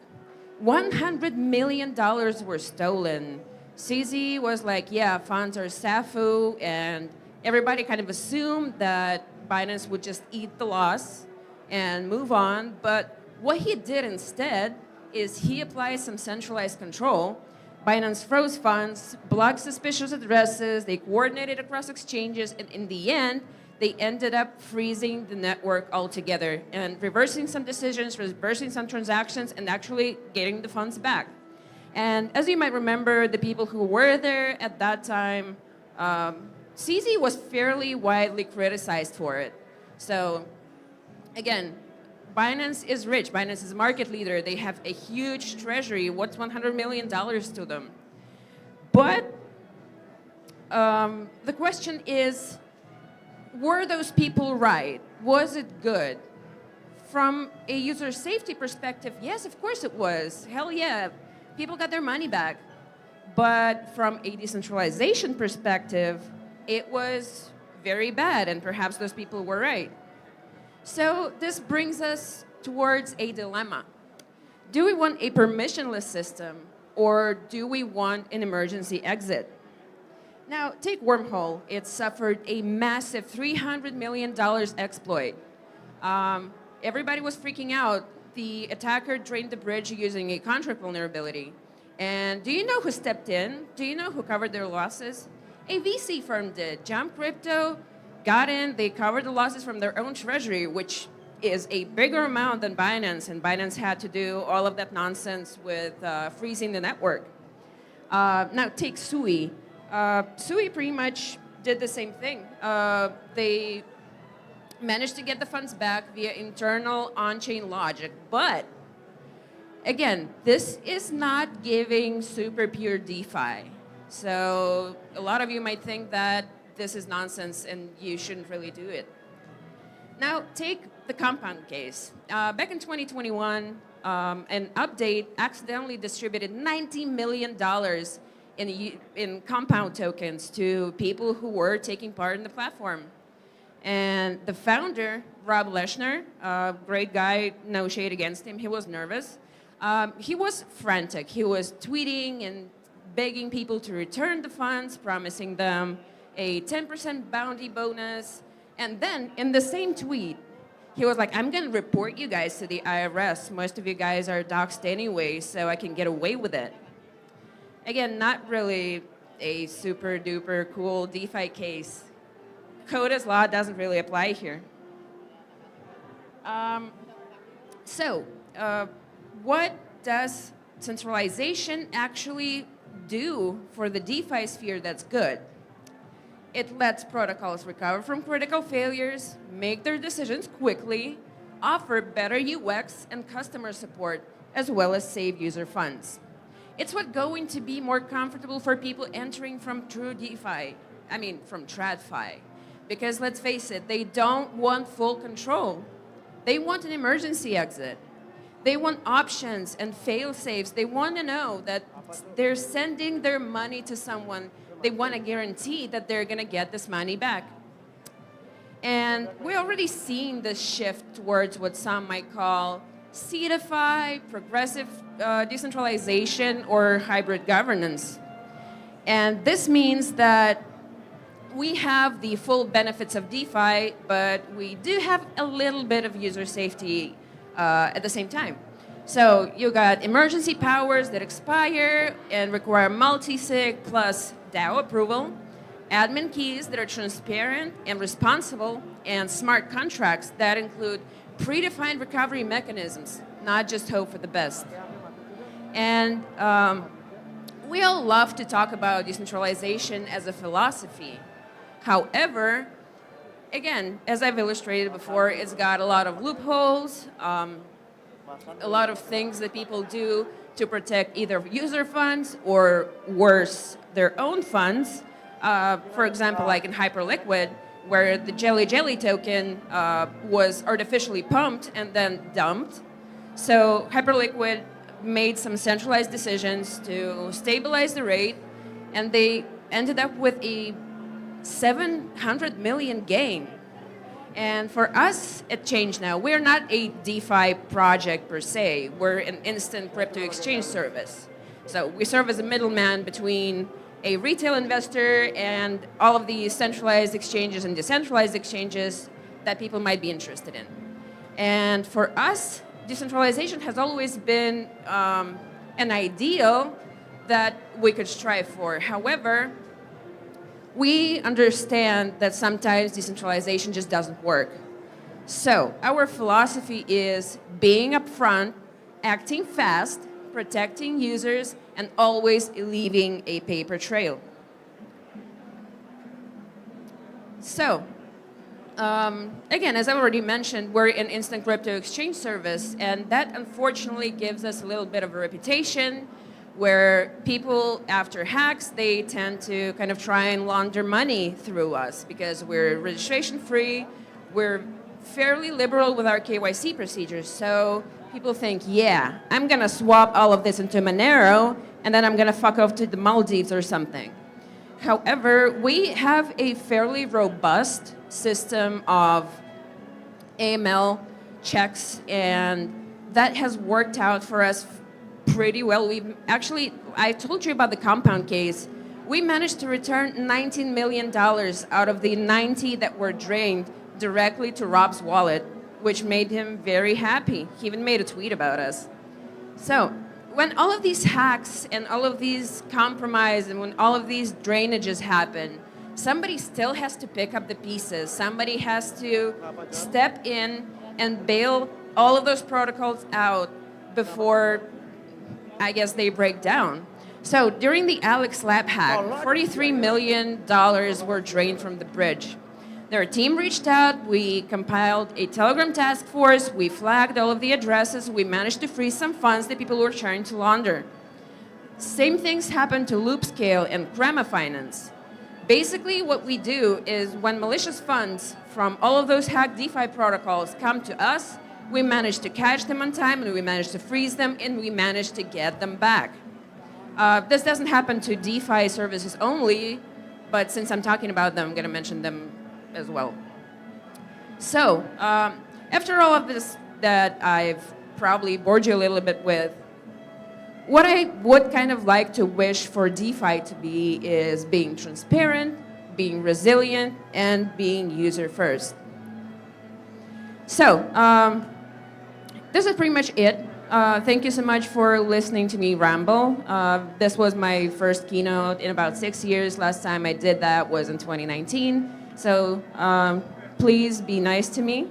F: $100 million were stolen. CZ was like, yeah, funds are SAFU, and everybody kind of assumed that Binance would just eat the loss and move on. But what he did instead is he applied some centralized control. Binance froze funds, blocked suspicious addresses, they coordinated across exchanges, and in the end, they ended up freezing the network altogether and reversing some decisions, reversing some transactions, and actually getting the funds back. And as you might remember, the people who were there at that time, CZ was fairly widely criticized for it. So again, Binance is rich. Binance is a market leader. They have a huge treasury. What's $100 million to them? But the question is, were those people right? Was it good? From a user safety perspective, yes, of course it was. Hell yeah, people got their money back. But from a decentralization perspective, it was very bad, and perhaps those people were right. So this brings us towards a dilemma. Do we want a permissionless system, or do we want an emergency exit? Now, take Wormhole. It suffered a massive $300 million exploit. Everybody was freaking out. The attacker drained the bridge using a contract vulnerability. And do you know who stepped in? Do you know who covered their losses? A VC firm did. Jump Crypto got in. They covered the losses from their own treasury, which is a bigger amount than Binance. And Binance had to do all of that nonsense with freezing the network. Now, take Sui. Sui pretty much did the same thing. They managed to get the funds back via internal on-chain logic. But again, this is not giving super pure DeFi. So a lot of you might think that this is nonsense and you shouldn't really do it. Now, take the Compound case. Back in 2021, an update accidentally distributed $90 million in Compound tokens to people who were taking part in the platform. And the founder, Rob Leschner, great guy, no shade against him, he was nervous. He was frantic. He was tweeting and begging people to return the funds, promising them a 10% bounty bonus. And then in the same tweet, he was like, I'm gonna report you guys to the IRS. Most of you guys are doxxed anyway, so I can get away with it. Again, not really a super duper cool DeFi case. Coda's law doesn't really apply here. What does centralization actually do for the DeFi sphere that's good? It lets protocols recover from critical failures, make their decisions quickly, offer better UX and customer support, as well as save user funds. It's what's going to be more comfortable for people entering from true DeFi, from TradFi. Because let's face it, they don't want full control. They want an emergency exit. They want options and fail-safes. They want to know that they're sending their money to someone. They want a guarantee that they're going to get this money back. And we're already seeing this shift towards what some might call CeDeFi, progressive decentralization, or hybrid governance. And this means that we have the full benefits of DeFi, but we do have a little bit of user safety at the same time. So you got emergency powers that expire and require multi-sig plus DAO approval, admin keys that are transparent and responsible, and smart contracts that include predefined recovery mechanisms, not just hope for the best. And we all love to talk about decentralization as a philosophy. However, again, as I've illustrated before, it's got a lot of loopholes, a lot of things that people do to protect either user funds or worse, their own funds. For example, like in Hyperliquid, where the Jelly Jelly token was artificially pumped and then dumped. So Hyperliquid made some centralized decisions to stabilize the rate, and they ended up with a 700 million gain. And for us at Change Now, we're not a DeFi project per se. We're an instant crypto exchange service. So we serve as a middleman between a retail investor and all of the centralized exchanges and decentralized exchanges that people might be interested in. And for us, decentralization has always been an ideal that we could strive for. However, we understand that sometimes decentralization just doesn't work. So our philosophy is being upfront, acting fast, protecting users, and always leaving a paper trail. So, again, as I already mentioned, we're an instant crypto exchange service, and that unfortunately gives us a little bit of a reputation where people, after hacks, they tend to kind of try and launder money through us because we're registration free, we're fairly liberal with our KYC procedures. So people think, yeah, I'm gonna swap all of this into Monero, and then I'm gonna fuck off to the Maldives or something. However, we have a fairly robust system of AML checks, and that has worked out for us pretty well. We've actually, I told you about the compound case. We managed to return $19 million out of the 90 that were drained directly to Rob's wallet, which made him very happy. He even made a tweet about us. So when all of these hacks and all of these compromise and when all of these drainages happen, somebody still has to pick up the pieces. Somebody has to step in and bail all of those protocols out before, I guess, they break down. So during the Alex Lab hack, $43 million were drained from the bridge. Their team reached out, we compiled a Telegram task force, we flagged all of the addresses, we managed to freeze some funds that people were trying to launder. Same things happened to Loopscale and Crema Finance. Basically, what we do is when malicious funds from all of those hacked DeFi protocols come to us, we manage to catch them on time, and we manage to freeze them, and we manage to get them back. This doesn't happen to DeFi services only, but since I'm talking about them, I'm going to mention them as well. So, after all of this that I've probably bored you a little bit with, what I would kind of like to wish for DeFi to be is being transparent, being resilient, and being user first. So, this is pretty much it. Thank you so much for listening to me ramble. This was my first keynote in about 6 years. Last time I did that was in 2019. So please be nice to me.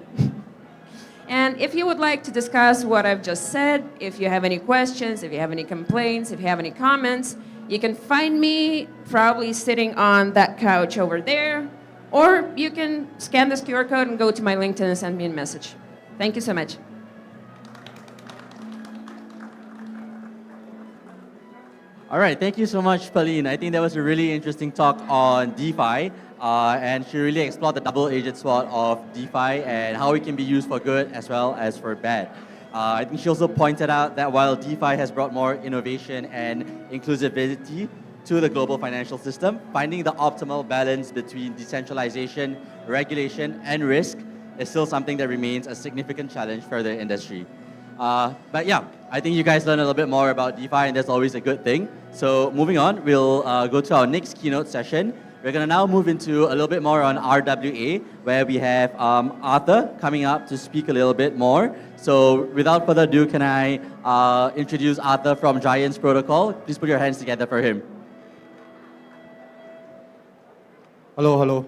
F: And if you would like to discuss what I've just said, if you have any questions, if you have any complaints, if you have any comments, you can find me probably sitting on that couch over there, or you can scan this QR code and go to my LinkedIn and send me a message. Thank you so much.
A: All right, thank you so much, Pauline. I think that was a really interesting talk on DeFi, and she really explored the double-edged sword of DeFi and how it can be used for good as well as for bad. I think she also pointed out that while DeFi has brought more innovation and inclusivity to the global financial system, finding the optimal balance between decentralization, regulation, and risk is still something that remains a significant challenge for the industry. But yeah, I think you guys learned a little bit more about DeFi, and that's always a good thing. So moving on, we'll go to our next keynote session, We're going to now move into a little bit more on RWA, where we have Arthur coming up to speak a little bit more. So without further ado, can I introduce Arthur from Giants Protocol? Please put your hands together for him.
G: Hello, hello.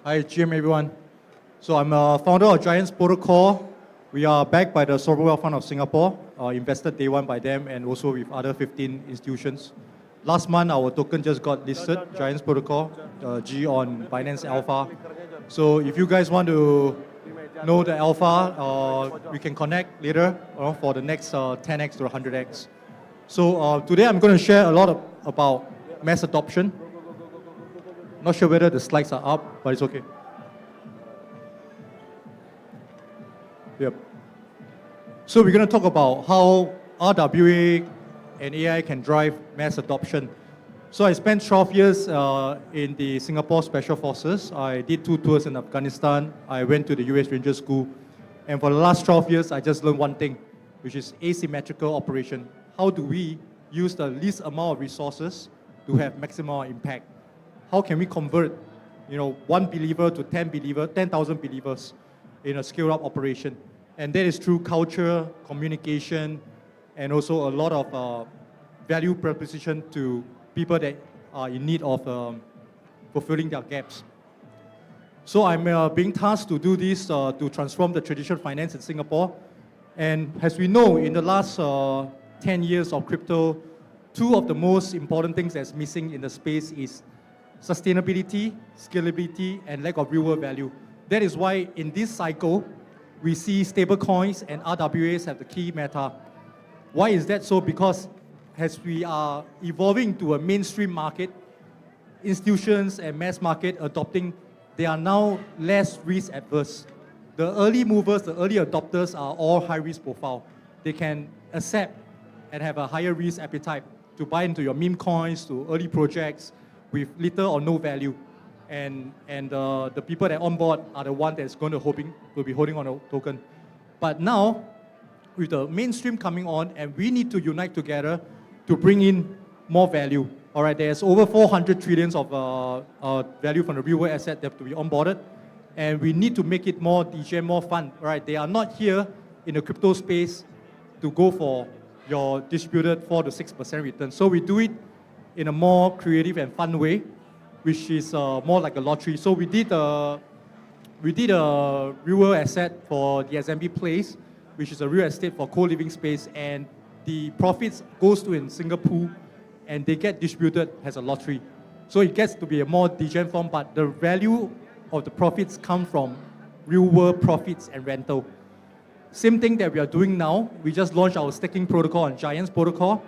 G: Hi, GM everyone. So I'm a founder of Giants Protocol. We are backed by the Sovereign Wealth Fund of Singapore, invested day one by them and also with other 15 institutions. Last month, our token just got listed, Giants Protocol, G on Binance Alpha. So if you guys want to know the alpha, we can connect later for the next 10x to 100x. So today I'm going to share a lot about mass adoption. Not sure whether the slides are up, but it's okay. Yep. So we're going to talk about how RWA and AI can drive mass adoption. So I spent 12 years in the Singapore Special Forces. I did 2 tours in Afghanistan. I went to the US Ranger School. And for the last 12 years, I just learned one thing, which is asymmetrical operation. How do we use the least amount of resources to have maximum impact? How can we convert, 1 believer to 10,000 believers in a scale-up operation? And that is through culture, communication, and also a lot of value proposition to people that are in need of fulfilling their gaps. So I'm being tasked to do this to transform the traditional finance in Singapore. And as we know, in the last 10 years of crypto, 2 of the most important things that's missing in the space is sustainability, scalability, and lack of real-world value. That is why in this cycle, we see stablecoins and RWAs have the key meta. Why is that so? Because as we are evolving to a mainstream market, institutions and mass market adopting, they are now less risk adverse. The early movers, the early adopters are all high risk profile. They can accept and have a higher risk appetite to buy into your meme coins, to early projects with little or no value. And the people that on board are the one that's going to be holding on a token. But now, with the mainstream coming on, and we need to unite together to bring in more value. All right, there's over 400 trillions of value from the real world asset that have to be onboarded, and we need to make it more DGM, more fun. All right, they are not here in the crypto space to go for your distributed 4 to 6% return. So we do it in a more creative and fun way, which is more like a lottery. So we did a real world asset for the SMB Place, which is a real estate for co-living space, and the profits goes to in Singapore, and they get distributed as a lottery. So it gets to be a more degen form, but the value of the profits come from real world profits and rental. Same thing that we are doing now. We just launched our staking protocol on Giants Protocol.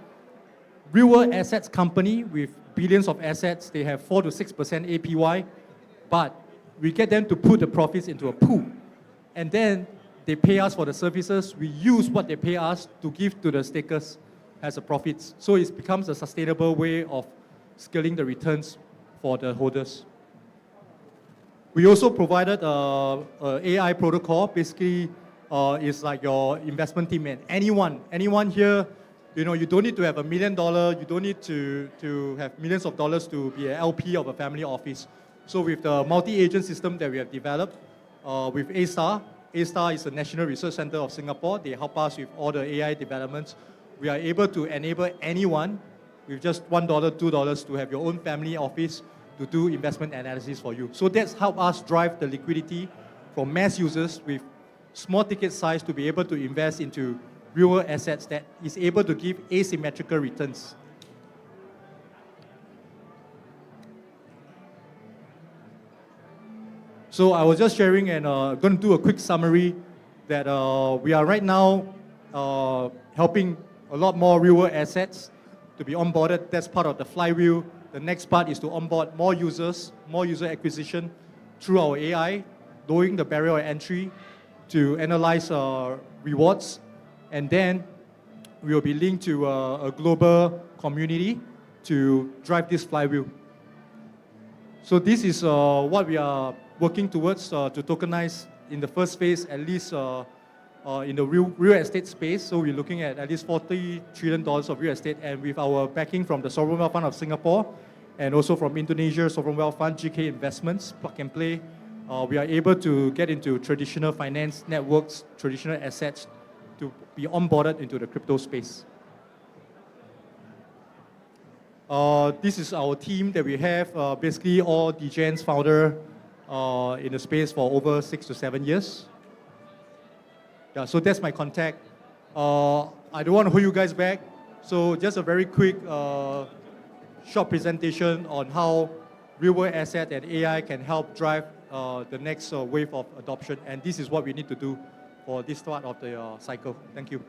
G: Real world assets company with billions of assets, they have 4 to 6% APY, but we get them to put the profits into a pool. And then they pay us for the services. We use what they pay us to give to the stakers as a profits. So it becomes a sustainable way of scaling the returns for the holders. We also provided a AI protocol. Basically, it's like your investment team, and anyone here, you don't need to have $1 million, you don't need to have millions of dollars to be an LP of a family office. So with the multi-agent system that we have developed with A-Star is the National Research Center of Singapore. They help us with all the AI developments. We are able to enable anyone with just $1, $2 to have your own family office to do investment analysis for you. So that's helped us drive the liquidity from mass users with small ticket size to be able to invest into real assets that is able to give asymmetrical returns. So I was just sharing and going to do a quick summary that we are right now helping a lot more real assets to be onboarded. That's part of the flywheel. The next part is to onboard more users, more user acquisition through our AI, lowering the barrier of entry to analyze rewards. And then we will be linked to a global community to drive this flywheel. So this is what we are working towards to tokenize in the first phase, at least in the real estate space. So we're looking at least $40 trillion of real estate, and with our backing from the Sovereign Wealth Fund of Singapore and also from Indonesia, Sovereign Wealth Fund, GK Investments, Plug and Play. We are able to get into traditional finance networks, traditional assets, to be onboarded into the crypto space. This is our team that we have, basically all DGen's founder in the space for over 6 to 7 years. Yeah, so that's my contact. I don't want to hold you guys back, so just a very quick short presentation on how real-world asset and AI can help drive the next wave of adoption, and this is what we need to do for this part of the cycle. Thank you.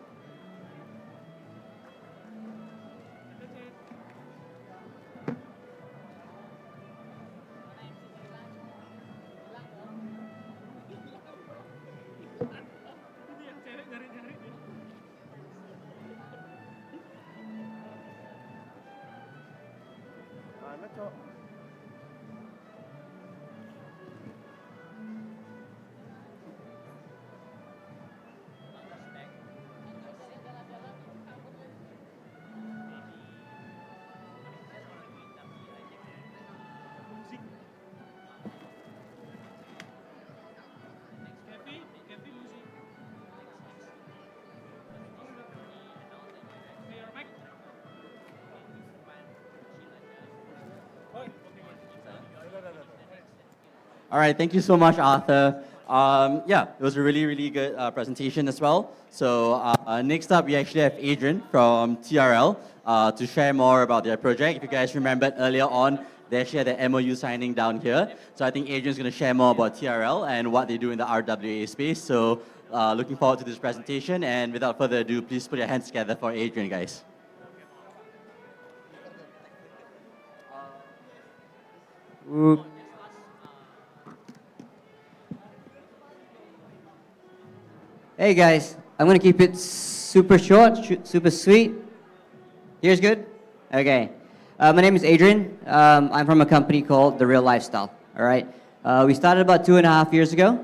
A: All right, thank you so much, Arthur. Yeah, it was a really, really good presentation as well. So next up, we actually have Adrian from TRL to share more about their project. If you guys remembered earlier on, they actually had the MOU signing down here. So I think Adrian's going to share more about TRL and what they do in the RWA space. So looking forward to this presentation. And without further ado, please put your hands together for Adrian, guys.
H: Hey guys, I'm gonna keep it super short, super sweet. Here's good? Okay. My name is Adrian. I'm from a company called The Real Lifestyle, all right? We started about 2.5 years ago.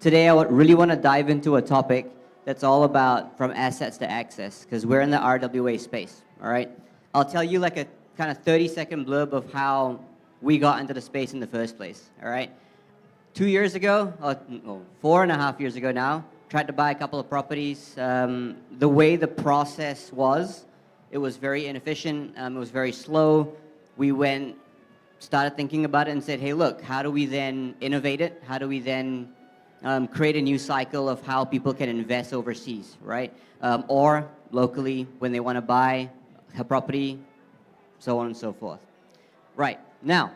H: Today I really want to dive into a topic that's all about from assets to access, because we're in the RWA space, all right? I'll tell you like a kind of 30-second blurb of how we got into the space in the first place, all right? 2 years ago, or 4.5 years ago now, tried to buy a couple of properties. The way the process was, it was very inefficient, it was very slow. We started thinking about it and said, hey, look, how do we then innovate it? How do we then create a new cycle of how people can invest overseas, right? Or locally when they want to buy a property, so on and so forth. Right, now,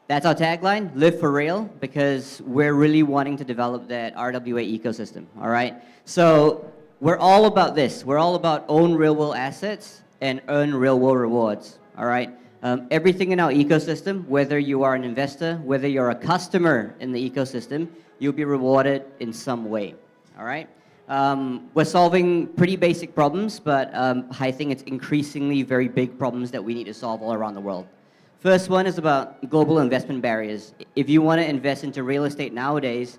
H: that's our tagline, live for real, because we're really wanting to develop that RWA ecosystem, all right? So we're all about this. We're all about own real-world assets and earn real-world rewards, all right? Everything in our ecosystem, whether you are an investor, whether you're a customer in the ecosystem, you'll be rewarded in some way, all right? We're solving pretty basic problems, but I think it's increasingly very big problems that we need to solve all around the world. First one is about global investment barriers. If you want to invest into real estate nowadays,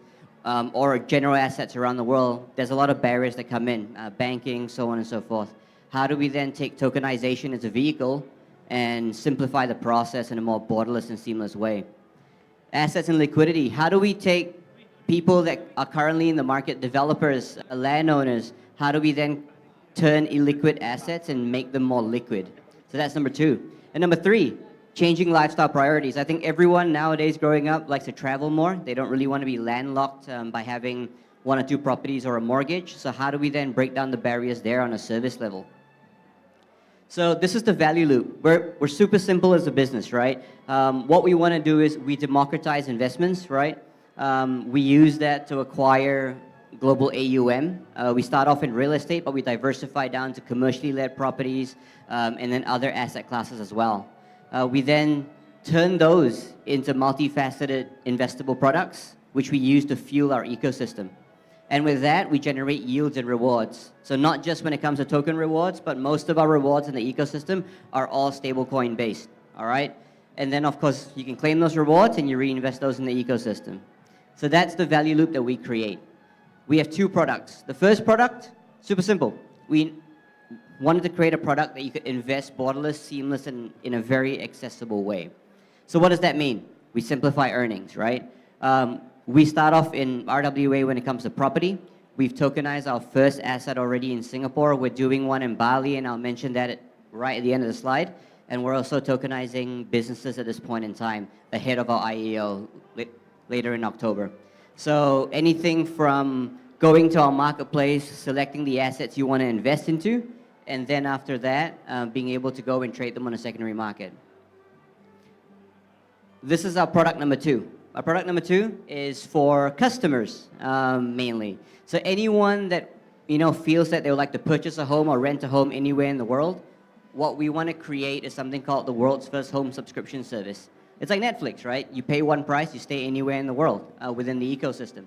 H: or general assets around the world, there's a lot of barriers that come in, banking, so on and so forth. How do we then take tokenization as a vehicle and simplify the process in a more borderless and seamless way? Assets and liquidity. How do we take people that are currently in the market, developers, landowners, how do we then turn illiquid assets and make them more liquid? So that's number two. And number three, changing lifestyle priorities. I think everyone nowadays growing up likes to travel more. They don't really want to be landlocked by having 1 or 2 properties or a mortgage. So how do we then break down the barriers there on a service level? So this is the value loop. We're super simple as a business, right? What we want to do is we democratize investments, right? We use that to acquire global AUM. We start off in real estate, but we diversify down to commercially led properties and then other asset classes as well. We then turn those into multifaceted investable products, which we use to fuel our ecosystem. And with that, we generate yields and rewards. So not just when it comes to token rewards, but most of our rewards in the ecosystem are all stablecoin based, all right? And then, of course, you can claim those rewards and you reinvest those in the ecosystem. So that's the value loop that we create. We have 2 products. The first product, super simple. wanted to create a product that you could invest borderless, seamless, and in a very accessible way. So what does that mean? We simplify earnings, right? We start off in RWA when it comes to property. We've tokenized our first asset already in Singapore. We're doing one in Bali, and I'll mention that right at the end of the slide. And we're also tokenizing businesses at this point in time, ahead of our IEO later in October. So anything from going to our marketplace, selecting the assets you want to invest into, and then after that, being able to go and trade them on a secondary market. This is our product number 2. Our product number 2 is for customers, mainly. So anyone that feels that they would like to purchase a home or rent a home anywhere in the world, what we want to create is something called the world's first home subscription service. It's like Netflix, right? You pay one price, you stay anywhere in the world within the ecosystem.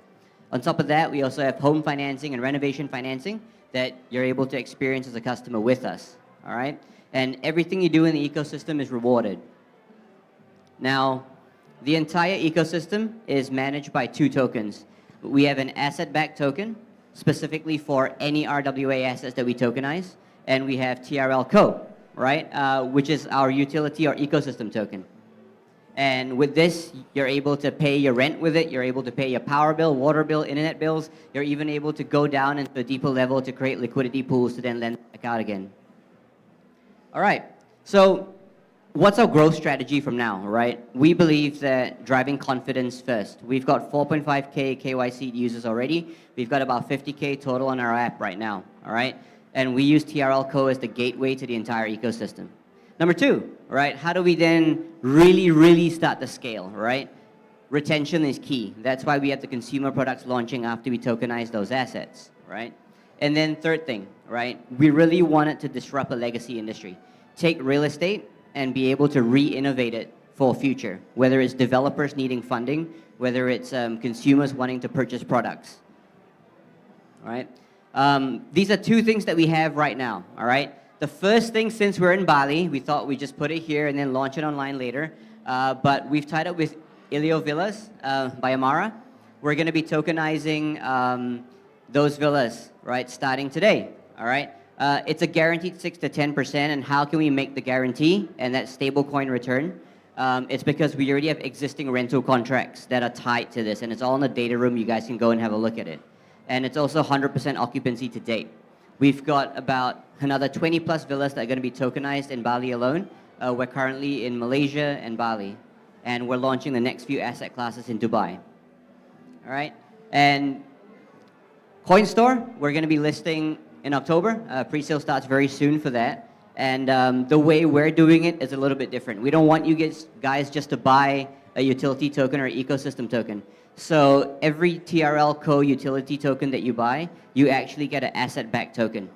H: On top of that, we also have home financing and renovation financing that you're able to experience as a customer with us, all right? And everything you do in the ecosystem is rewarded. Now, the entire ecosystem is managed by 2 tokens. We have an asset-backed token, specifically for any RWA assets that we tokenize, and we have TRL Co, right? Which is our utility or ecosystem token. And with this, you're able to pay your rent with it, you're able to pay your power bill, water bill, internet bills, you're even able to go down into a deeper level to create liquidity pools to then lend back out again. All right, so what's our growth strategy from now, right? We believe that driving confidence first. We've got 4.5K KYC users already. We've got about 50K total on our app right now, all right? And we use TRL Co as the gateway to the entire ecosystem. Number 2, right? How do we then really start to scale, right? Retention is key. That's why we have the consumer products launching after we tokenize those assets, right? And then third thing, right? We really wanted to disrupt a legacy industry. Take real estate and be able to re-innovate it for future, whether it's developers needing funding, whether it's consumers wanting to purchase products, all right? These are 2 things that we have right now, all right? The first thing, since we're in Bali, we thought we'd just put it here and then launch it online later. But we've tied up with Ilio Villas by Amara. We're going to be tokenizing those villas, right, starting today, all right? It's a guaranteed 6 to 10%, and how can we make the guarantee and that stablecoin return? It's because we already have existing rental contracts that are tied to this, and it's all in the data room. You guys can go and have a look at it. And it's also 100% occupancy to date. We've got about another 20 plus villas that are going to be tokenized in Bali alone. We're currently in Malaysia and Bali, and we're launching the next few asset classes in Dubai. All right, and Coinstore, we're going to be listing in October. Pre-sale starts very soon for that. And the way we're doing it is a little bit different. We don't want you guys just to buy a utility token or ecosystem token. So every TRL Co utility token that you buy, you actually get an asset-backed token.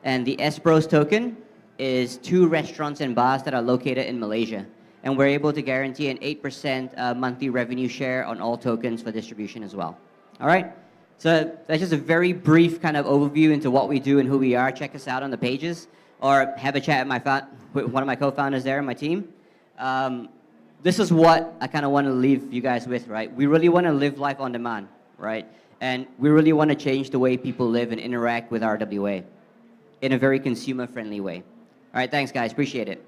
H: And the S-Bros token is 2 restaurants and bars that are located in Malaysia. And we're able to guarantee an 8% monthly revenue share on all tokens for distribution as well. All right? So that's just a very brief kind of overview into what we do and who we are. Check us out on the pages, or have a chat with one of my co-founders there in my team. This is what I kind of want to leave you guys with, right? We really want to live life on demand, right? And we really want to change the way people live and interact with RWA in a very consumer-friendly way. All right, thanks, guys. Appreciate it.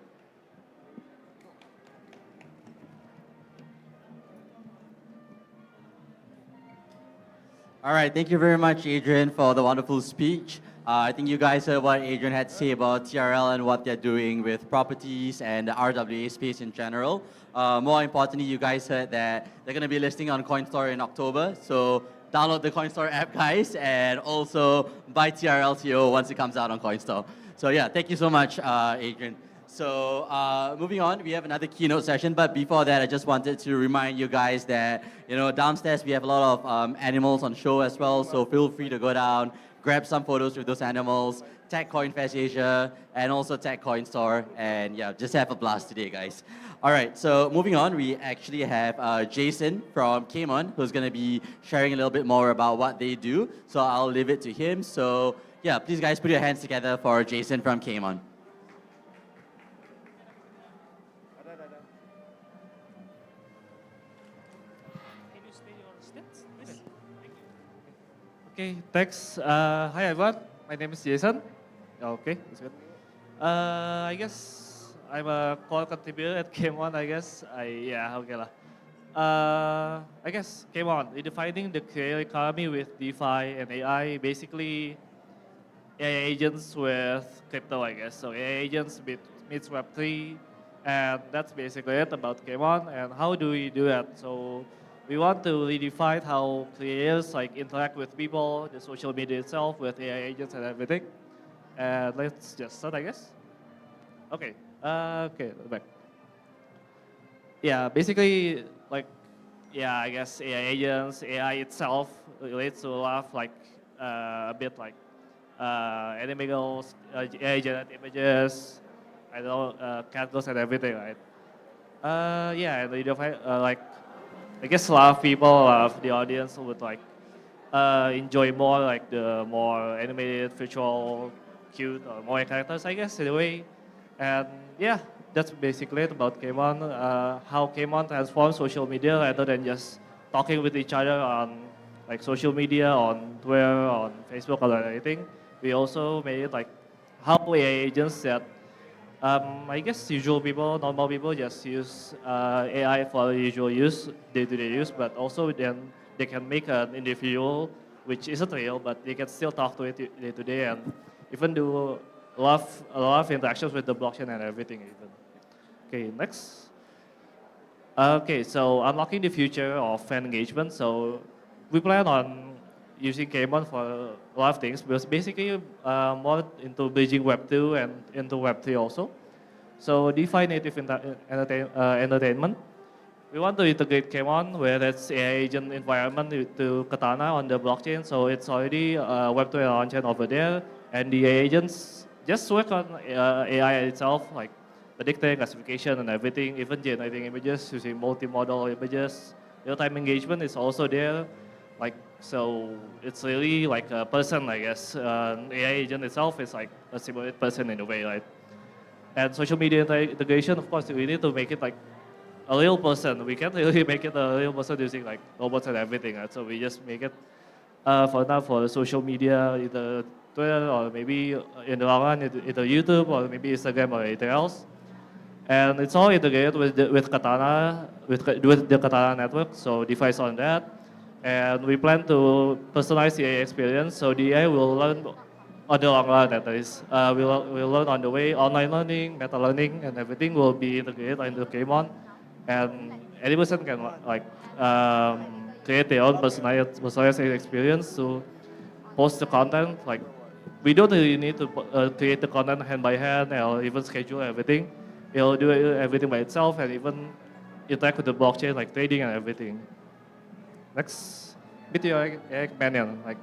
A: All right, thank you very much, Adrian, for the wonderful speech. I think you guys heard what Adrian had to say about TRL and what they're doing with properties and the RWA space in general. More importantly, you guys heard that they're going to be listing on Coinstore in October. So download the Coinstore app, guys, and also buy TRLTO once it comes out on Coinstore. So yeah, thank you so much, Adrian. So moving on, we have another keynote session, but before that, I just wanted to remind you guys that, downstairs we have a lot of animals on show as well, so feel free to go down, grab some photos with those animals, tag CoinFest Asia, and also tag Coinstore, and yeah, just have a blast today, guys. All right, so moving on, we actually have Jason from Cayman, who's going to be sharing a little bit more about what they do, so I'll leave it to him. So yeah, please guys put your hands together for Jason from Cayman.
I: Okay, thanks. Hi everyone, my name is Jason. Okay, that's good.
C: I guess I'm a core contributor at Game On, I guess. Yeah, okay lah. I guess Game On, redefining the creator economy with DeFi and AI, basically AI agents with crypto, I guess. So AI agents meets Web3, and that's basically it about Game On. And how do we do that? So we want to redefine how creators like interact with people, the social media itself, with AI agents and everything. And let's just start, I guess. Okay. Okay. Back. Yeah. Basically, like, yeah. I guess AI agents, AI itself relates to a lot of like a bit like animals, AI generated images, I don't know, candles and everything, right? Yeah. And like, I guess a lot of people, a lot of the audience would like enjoy more like the more animated, visual, cute, or more characters, I guess, in a way. And yeah, that's basically it about Kmon. How Kmon transforms social media rather than just talking with each other on like social media, on Twitter, on Facebook, or anything. We also made it like how AI agents that I guess usual people, normal people just use AI for usual use, day-to-day use, but also then they can make an individual which isn't real, but they can still talk to it day-to-day and even do a lot of interactions with the blockchain and everything even. Okay, next. Okay, so unlocking the future of fan engagement. So we plan on using Kmon for a lot of things, but basically more into bridging Web 2 and into Web 3 also. So DeFi native entertainment. We want to integrate Kmon with its AI agent environment to Katana on the blockchain. So it's already a Web 2 launcher over there, and the AI agents just work on AI itself, like predicting, classification, and everything, even generating images using multimodal images. Real-time engagement is also there. Like, so it's really like a person, I guess. AI agent itself is like a simulated person in a way, right? And social media integration, of course, we need to make it like a real person. We can't really make it a real person using like robots and everything, right? So we just make it for now for social media, either Twitter or maybe in the long run, either YouTube or maybe Instagram or anything else. And it's all integrated with Katana, with the Katana network. So DeFi is on that. And we plan to personalize the AI experience. So the AI will learn on the long run, that is. We'll learn on the way. Online learning, meta learning, and everything will be integrated into Kmon. And any person can like create their own personalized experience to post the content. Like, we don't really need to create the content hand by hand or even schedule everything. It'll do everything by itself and even interact with the blockchain, like trading and everything. Next, Meteor AI Companion. Like,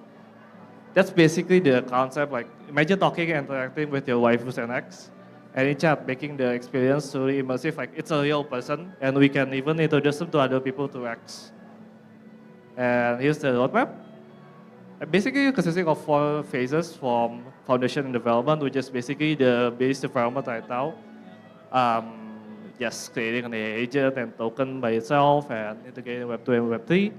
C: that's basically the concept. Like, imagine talking and interacting with your waifus and ex, and in chat, making the experience really immersive. Like, it's a real person, and we can even introduce them to other people to X. And here's the roadmap. Basically, consisting of 4 phases from foundation and development, which is basically the base development right now. Just creating an agent and token by itself and integrating Web 2 and Web 3.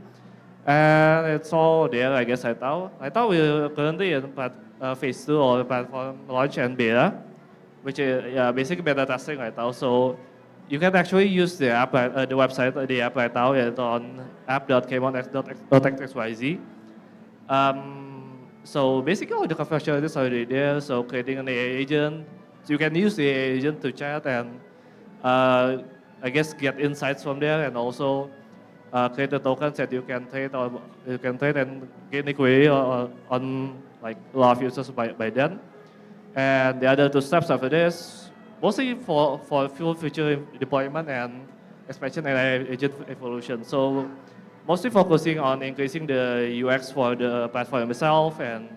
C: And it's all there, I guess, right now. Right now, we're currently in phase 2 or platform launch and beta, which is basically beta testing right now. So you can actually use the app, the website, the app right now. It's on app.kmon.xyz. So basically, all the functionality is already there. So creating an AI agent, so you can use the AI agent to chat and I guess get insights from there, and also create the tokens that you can trade and gain equity on like a lot of users by then. And the other 2 steps after this, mostly for full future deployment and expansion and AI agent evolution. So mostly focusing on increasing the UX for the platform itself and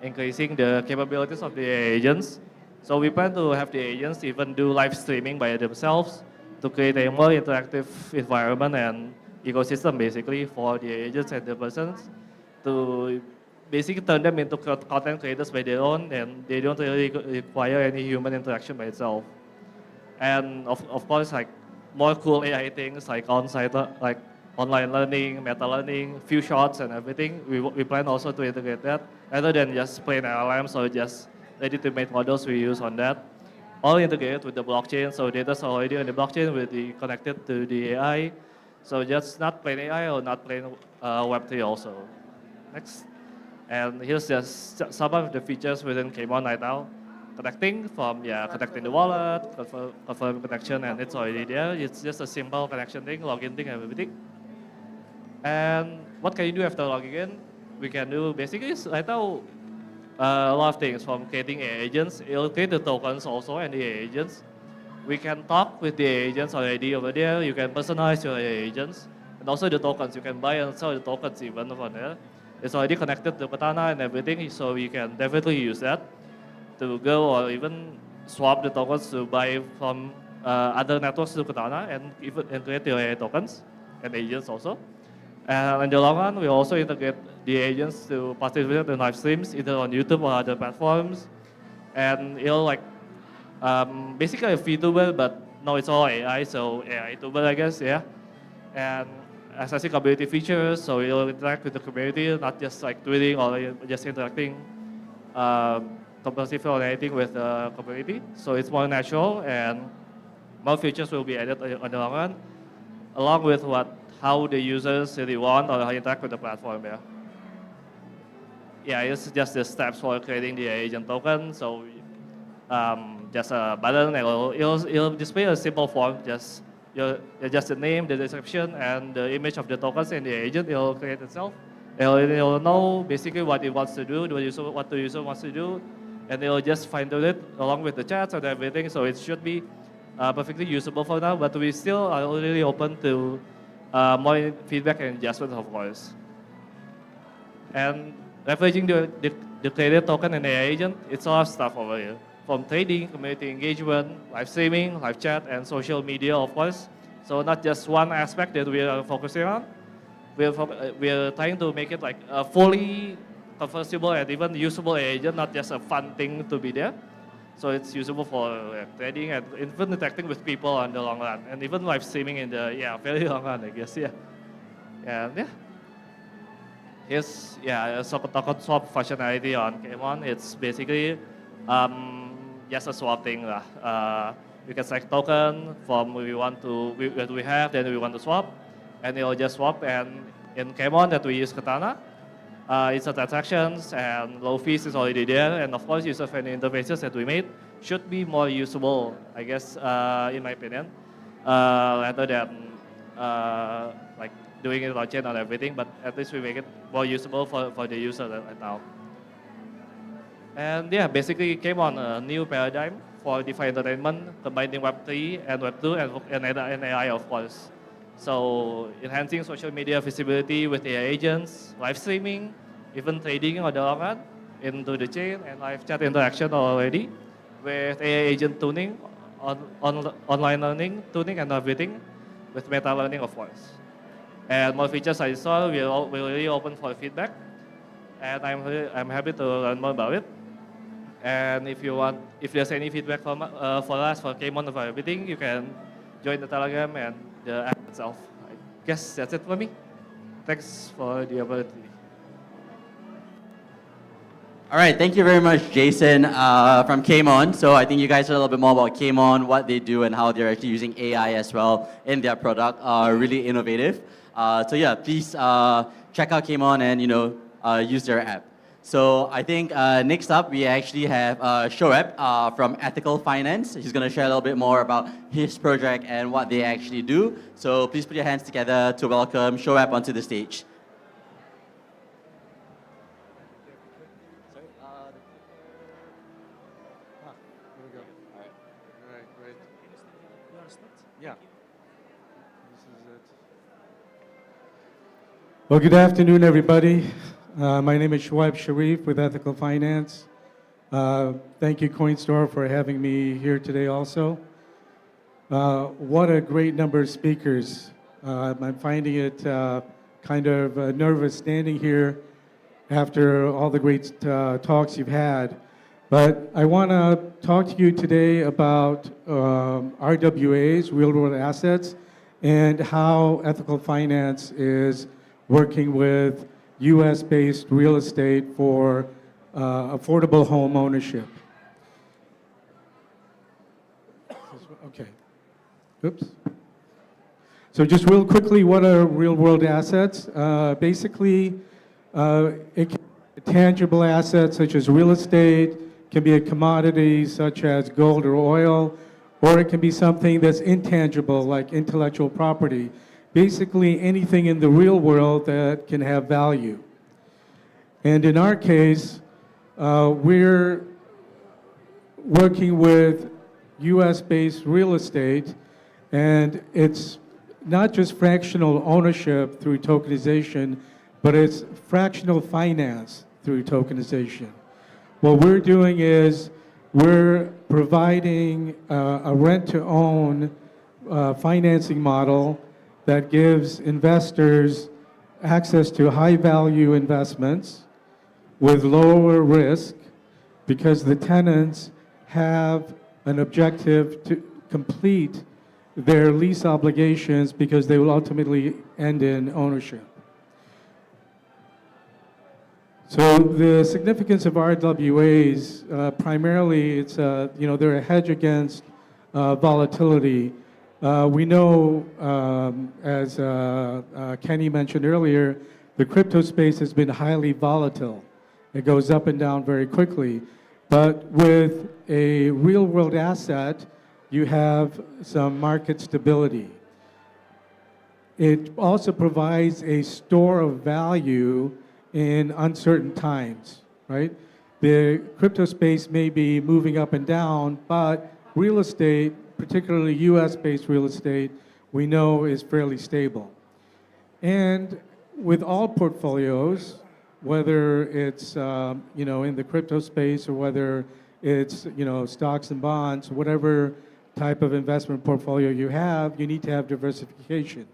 C: increasing the capabilities of the agents. So we plan to have the agents even do live streaming by themselves to create a more interactive environment and ecosystem basically for the agents and the persons to basically turn them into content creators by their own, and they don't really require any human interaction by itself. And of course, like more cool AI things like on-site, like online learning, meta learning, few shots and everything. We plan also to integrate that rather than just plain LLMs or just legitimate models we use on that, all integrated with the blockchain. So data is already on the blockchain will be connected to the AI. So just not plain AI or not plain Web3 also. Next. And here's just some of the features within Kmon right now. Connecting connecting the wallet, confirm connection, and it's already there. It's just a simple connection thing, login thing, and everything. And what can you do after logging in? We can do basically right now a lot of things from creating AI agents. It'll create the tokens also and the AI agents. We can talk with the AI agents already over there. You can personalize your AI agents. And also the tokens, you can buy and sell the tokens even over there. It's already connected to Katana and everything, so we can definitely use that to go or even swap the tokens to buy from other networks to Katana and even integrate your AI tokens and agents also. And in the long run, we also integrate the agents to participate in live streams, either on YouTube or other platforms. And it'll basically a VTuber, but no, it's all AI, so AI tuber, I guess, yeah. And as I see community features, so it'll interact with the community, not just like tweeting or just interacting compulsively or anything with the community. So it's more natural, and more features will be added on the long run, along with how the users really want or how interact with the platform. Yeah, it's just the steps for creating the agent token. So just a button, it'll display a simple form, just the name, the description, and the image of the tokens and the agent. It'll create itself. It'll know basically what it wants to do, what the user wants to do, and it'll just fine-tune it along with the chats and everything. So it should be perfectly usable for now, but we still are really open to more feedback and adjustments, of course. And leveraging the created token and AI agent, it's a lot of stuff over here. From trading, community engagement, live streaming, live chat, and social media, of course. So not just one aspect that we are focusing on. We are trying to make it like a fully conversible and even usable AI agent, not just a fun thing to be there. So it's usable for trading and even interacting with people on the long run, and even live streaming in the very long run, I guess. And here's a token swap functionality on Kmon. It's basically just a swap thing. We can select token from that we have, then we want to swap, and it'll just swap. And in Kmon that we use Katana, it's a transactions and low fees is already there, and of course user-friendly interfaces that we made should be more usable, I guess, in my opinion, rather than like doing it on chain and everything. But at least we make it more usable for the user right now. And basically came on a new paradigm for DeFi entertainment, combining Web3 and Web2 and AI, of course. So enhancing social media visibility with AI agents, live streaming, even trading on the long run into the chain, and live chat interaction already with AI agent tuning, online learning tuning and everything, with meta learning, of course. And more features I saw, we're really open for feedback, and I'm happy to learn more about it. And if there's any feedback for us for Kmon or everything, you can join the Telegram and the app itself. I guess that's it for me. Thanks for the opportunity.
A: All right, thank you very much, Jason from Kmon. So I think you guys heard a little bit more about Kmon, what they do, and how they're actually using AI as well in their product. Really innovative. Please check out Kmon and use their app. So I think next up we actually have Shoaib from Ethical Finance. He's going to share a little bit more about his project and what they actually do. So please put your hands together to welcome Shoaib onto the stage.
I: Well, good afternoon, everybody. My name is Shoaib Sharif with Ethical Finance. Thank you, Coinstore, for having me here today also. What a great number of speakers. I'm finding it kind of nervous standing here after all the great talks you've had. But I want to talk to you today about RWAs, real-world assets, and how Ethical Finance is working with US-based real estate for affordable home ownership. Okay. Oops. So just real quickly, what are real-world assets? Basically, it can be tangible assets such as real estate, can be a commodity such as gold or oil, or it can be something that's intangible like intellectual property. Basically, anything in the real world that can have value. And in our case, we're working with US-based real estate, and it's not just fractional ownership through tokenization, but it's fractional finance through tokenization. What we're doing is we're providing a rent-to-own financing model that gives investors access to high-value investments with lower risk because the tenants have an objective to complete their lease obligations because they will ultimately end in ownership. So the significance of RWAs, primarily it's, they're a hedge against volatility. We know, as Kenny mentioned earlier, the crypto space has been highly volatile. It goes up and down very quickly. But with a real-world asset, you have some market stability. It also provides a store of value in uncertain times, right? The crypto space may be moving up and down, but real estate, particularly US-based real estate, we know is fairly stable. And with all portfolios, whether it's in the crypto space or whether it's stocks and bonds, whatever type of investment portfolio you need to have diversification.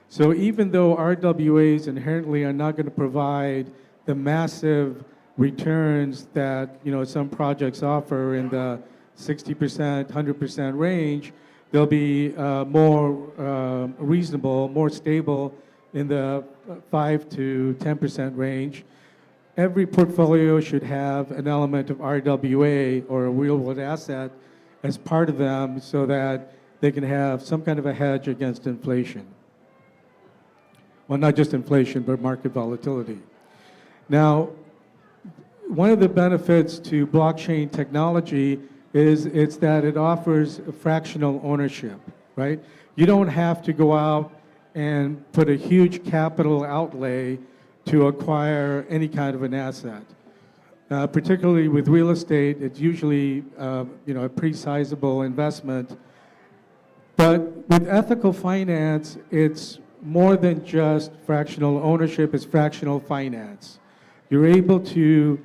I: So even though RWAs inherently are not going to provide the massive returns that some projects offer in the 60%, 100% range, they'll be more reasonable, more stable in the 5 to 10% range. Every portfolio should have an element of RWA or a real-world asset as part of them so that they can have some kind of a hedge against inflation. Well, not just inflation, but market volatility. Now, one of the benefits to blockchain technology is it's that it offers fractional ownership, right? You don't have to go out and put a huge capital outlay to acquire any kind of an asset. Particularly with real estate, it's usually a pretty sizable investment. But with ethical finance, it's more than just fractional ownership, it's fractional finance. You're able to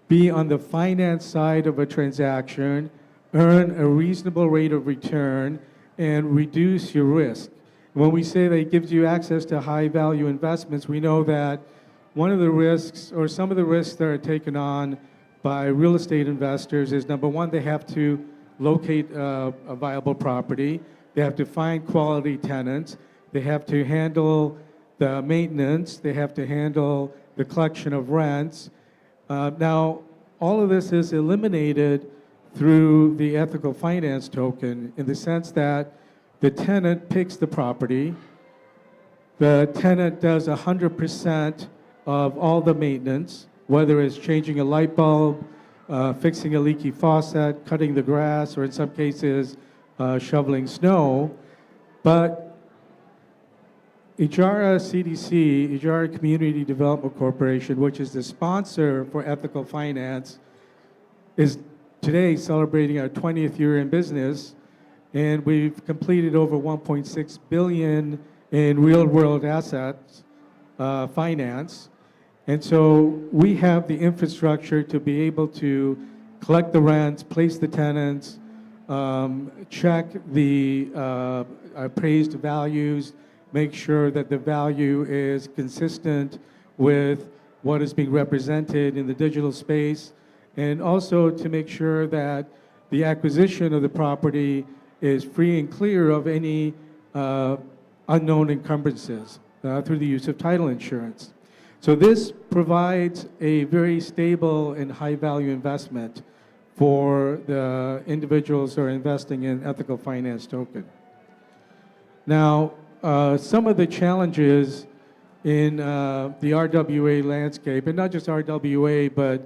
I: be on the finance side of a transaction, earn a reasonable rate of return, and reduce your risk. When we say that it gives you access to high value investments, we know that one of the risks, or some of the risks that are taken on by real estate investors is, number one, they have to locate a viable property, they have to find quality tenants, they have to handle the maintenance, they have to handle the collection of rents. Now, all of this is eliminated through the ethical finance token in the sense that the tenant picks the property, the tenant does 100% of all the maintenance, whether it's changing a light bulb, fixing a leaky faucet, cutting the grass, or in some cases, shoveling snow. But Ijara CDC, Ijara Community Development Corporation, which is the sponsor for ethical finance, is today celebrating our 20th year in business, and we've completed over 1.6 billion in real-world assets finance. And so we have the infrastructure to be able to collect the rents, place the tenants, check the appraised values, make sure that the value is consistent with what is being represented in the digital space, and also to make sure that the acquisition of the property is free and clear of any unknown encumbrances through the use of title insurance. So this provides a very stable and high value investment for the individuals who are investing in ethical finance token. Now, some of the challenges in the RWA landscape, and not just RWA, but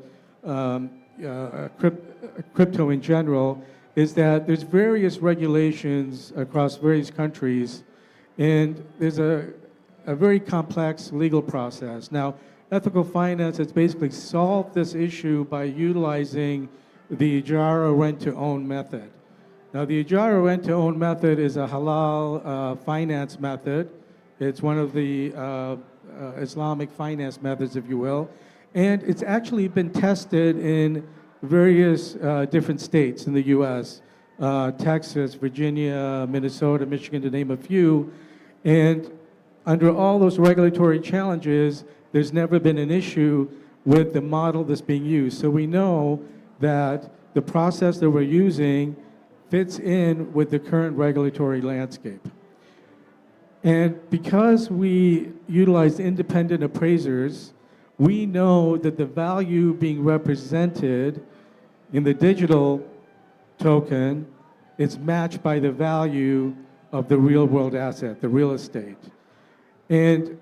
I: crypto in general, is that there's various regulations across various countries, and there's a very complex legal process. Now, ethical finance has basically solved this issue by utilizing the Ijara rent-to-own method. Now, the Ijara rent-to-own method is a halal finance method. It's one of the Islamic finance methods, if you will. And it's actually been tested in various different states in the US, Texas, Virginia, Minnesota, Michigan, to name a few. And under all those regulatory challenges, there's never been an issue with the model that's being used. So we know that the process that we're using fits in with the current regulatory landscape. And because we utilize independent appraisers, we know that the value being represented in the digital token is matched by the value of the real world asset, the real estate. And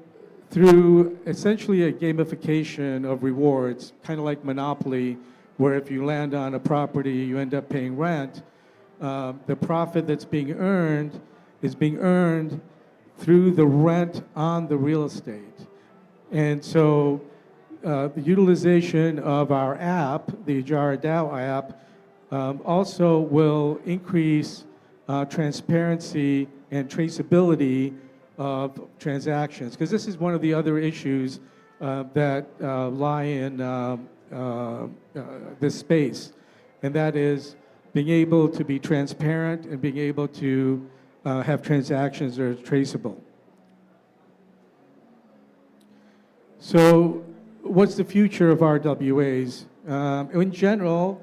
I: through essentially a gamification of rewards, kind of like Monopoly, where if you land on a property, you end up paying rent, the profit that's being earned is being earned through the rent on the real estate. And so the utilization of our app, the Ijara DAO app, also will increase transparency and traceability of transactions, because this is one of the other issues that lie in this space, and that is being able to be transparent and being able to have transactions that are traceable. So what's the future of RWAs? In general,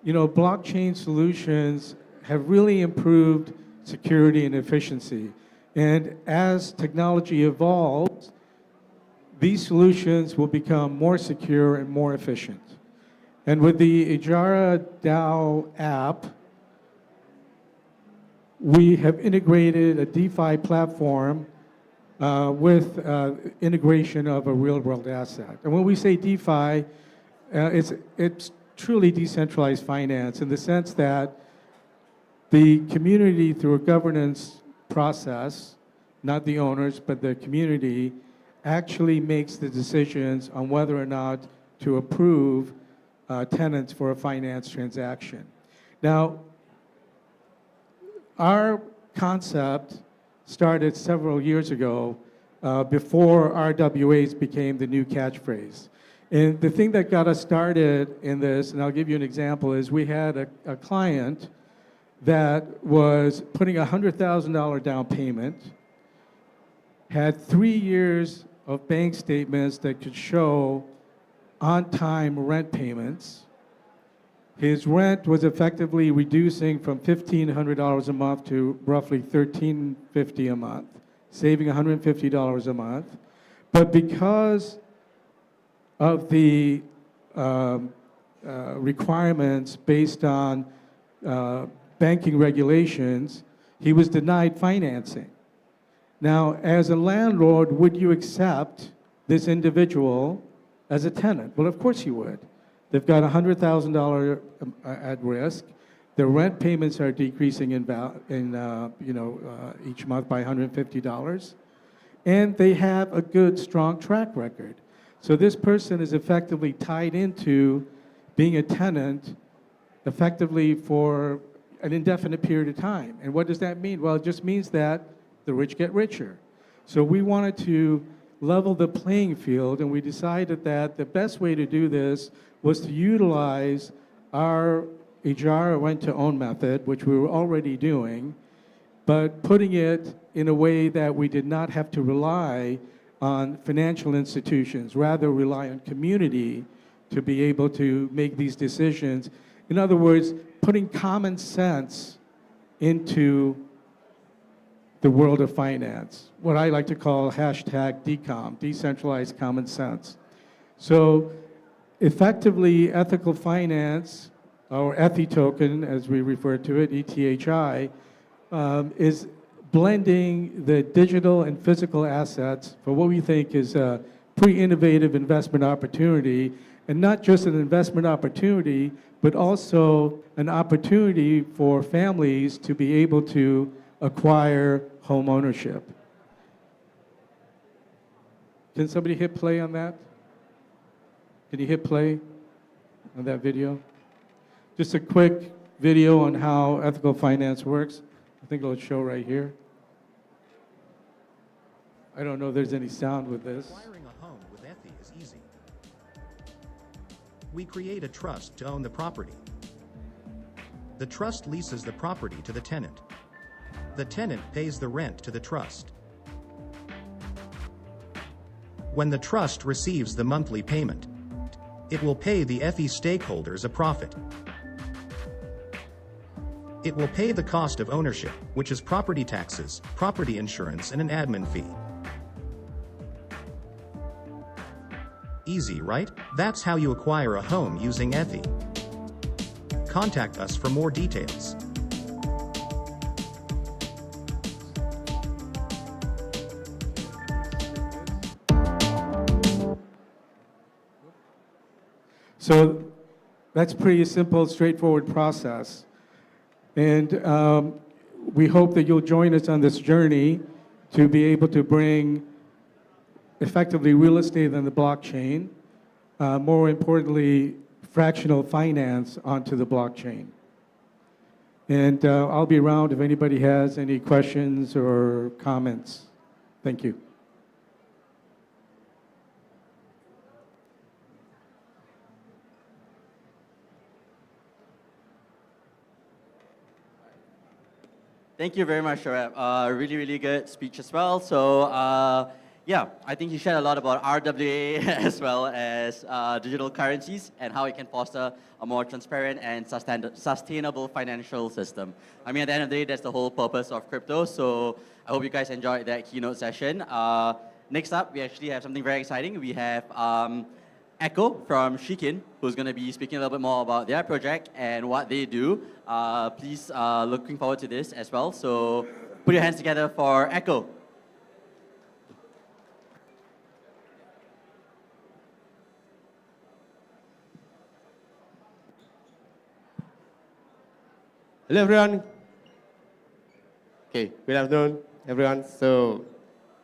I: blockchain solutions have really improved security and efficiency. And as technology evolves, these solutions will become more secure and more efficient. And with the Ijara DAO app, we have integrated a DeFi platform with integration of a real-world asset. And when we say DeFi, it's truly decentralized finance in the sense that the community, through a governance process, not the owners, but the community, actually makes the decisions on whether or not to approve tenants for a finance transaction. Now, our concept started several years ago before RWAs became the new catchphrase. And the thing that got us started in this, and I'll give you an example, is we had a client that was putting a $100,000 down payment, had 3 years of bank statements that could show on-time rent payments. His rent was effectively reducing from $1,500 a month to roughly $1,350 a month, saving $150 a month. But because of the requirements based on banking regulations, he was denied financing. Now, as a landlord, would you accept this individual as a tenant? Well, of course you would. They've got $100,000 at risk. Their rent payments are decreasing each month by $150, and they have a good, strong track record. So this person is effectively tied into being a tenant effectively for an indefinite period of time. And what does that mean? Well, it just means that the rich get richer. So we wanted to level the playing field, and we decided that the best way to do this was to utilize our Ijara rent-to-own method, which we were already doing, but putting it in a way that we did not have to rely on financial institutions, rather rely on community to be able to make these decisions. In other words, putting common sense into the world of finance, what I like to call #DCOM, decentralized common sense. So effectively, ethical finance our ETHI token, as we refer to it, ETHI, is blending the digital and physical assets for what we think is a pretty innovative investment opportunity, and not just an investment opportunity, but also an opportunity for families to be able to acquire home ownership. Can somebody hit play on that? Can you hit play on that video? Just a quick video on how ethical finance works. I think it'll show right here. I don't know if there's any sound with this.
J: Acquiring a home with ETHI is easy. We create a trust to own the property. The trust leases the property to the tenant. The tenant pays the rent to the trust. When the trust receives the monthly payment, it will pay the ETHI stakeholders a profit. It will pay the cost of ownership, which is property taxes, property insurance, and an admin fee. Easy, right? That's how you acquire a home using ETHI. Contact us for more details.
I: So that's pretty simple, straightforward process. And we hope that you'll join us on this journey to be able to bring effectively real estate on the blockchain, more importantly, fractional finance onto the blockchain. And I'll be around if anybody has any questions or comments. Thank you.
A: Thank you very much, Sharab. Really, really good speech as well. So, yeah, I think you shared a lot about RWA as well as digital currencies and how it can foster a more transparent and sustainable financial system. I mean, at the end of the day, that's the whole purpose of crypto. So I hope you guys enjoyed that keynote session. Next up, we actually have something very exciting. We have Echo from Shikin, who's going to be speaking a little bit more about their project and what they do. Please, looking forward to this as well. So put your hands together for Echo.
K: Hello, everyone. Okay, good afternoon, everyone. So,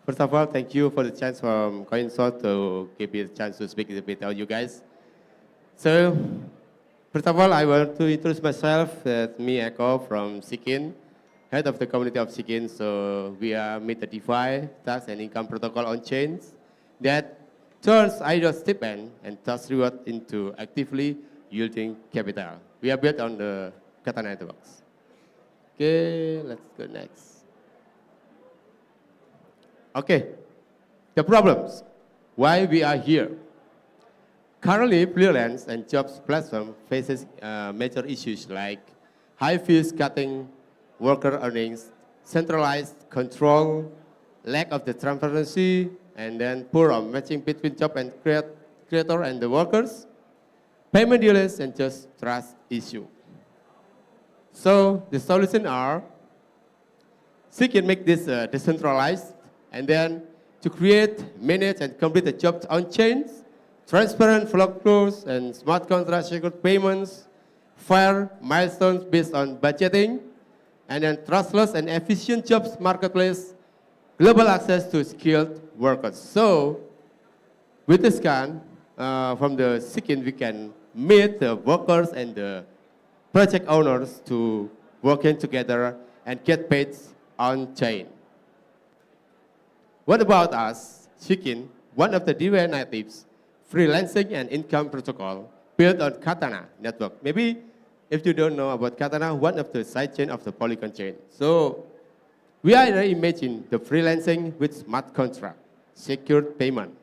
K: first of all, thank you for the chance from Coinstore to give me a chance to speak a bit about you guys. So, first of all, I want to introduce myself. Me, Echo from Shikin, head of the community of Shikin. So, we are meet the DeFi, tax and income protocol on chains that turns idle stipend and tax reward into actively yielding capital. We are built on the Kata networks. Okay, let's go next. Okay, the problems. Why we are here. Currently, freelance and jobs platform faces major issues like high fees cutting worker earnings, centralized control, lack of the transparency, and then poor matching between job and creator and the workers, payment delays, and just trust issue. So the solution are, she can make this decentralized, and then to create, manage, and complete the jobs on chains, transparent flows, and smart contract secured payments, fair milestones based on budgeting, and then trustless and efficient jobs marketplace, global access to skilled workers. So with this kind, from the Shikin, we can meet the workers and the project owners to working together and get paid on chain. What about us, Shikin, one of the DeFi natives, freelancing and income protocol built on Katana network. Maybe if you don't know about Katana, one of the sidechain of the Polygon chain. So we are imagine the freelancing with smart contract, secured payment,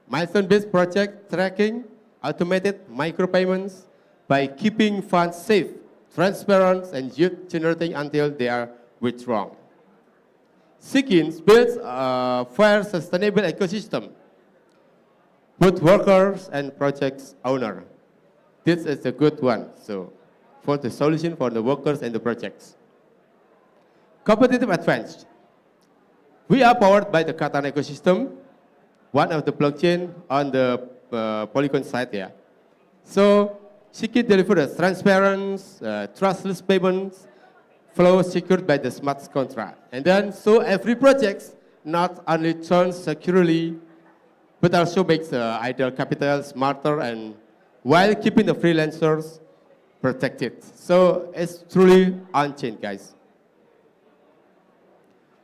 K: milestone-based project tracking, automated micropayments, by keeping funds safe, transparent, and yield generating until they are withdrawn. Shikin builds a fair, sustainable ecosystem, both workers and projects owner. this is a good one. So for the solution for the workers and the projects. Competitive advantage. We are powered by the Katana ecosystem, one of the blockchain on the Polygon side here. So Seeking delivers transparent, trustless payments flow secured by the smart contract. And then so every project not only turns securely, but also makes idle capital smarter and while keeping the freelancers protected. So it's truly on-chain, guys.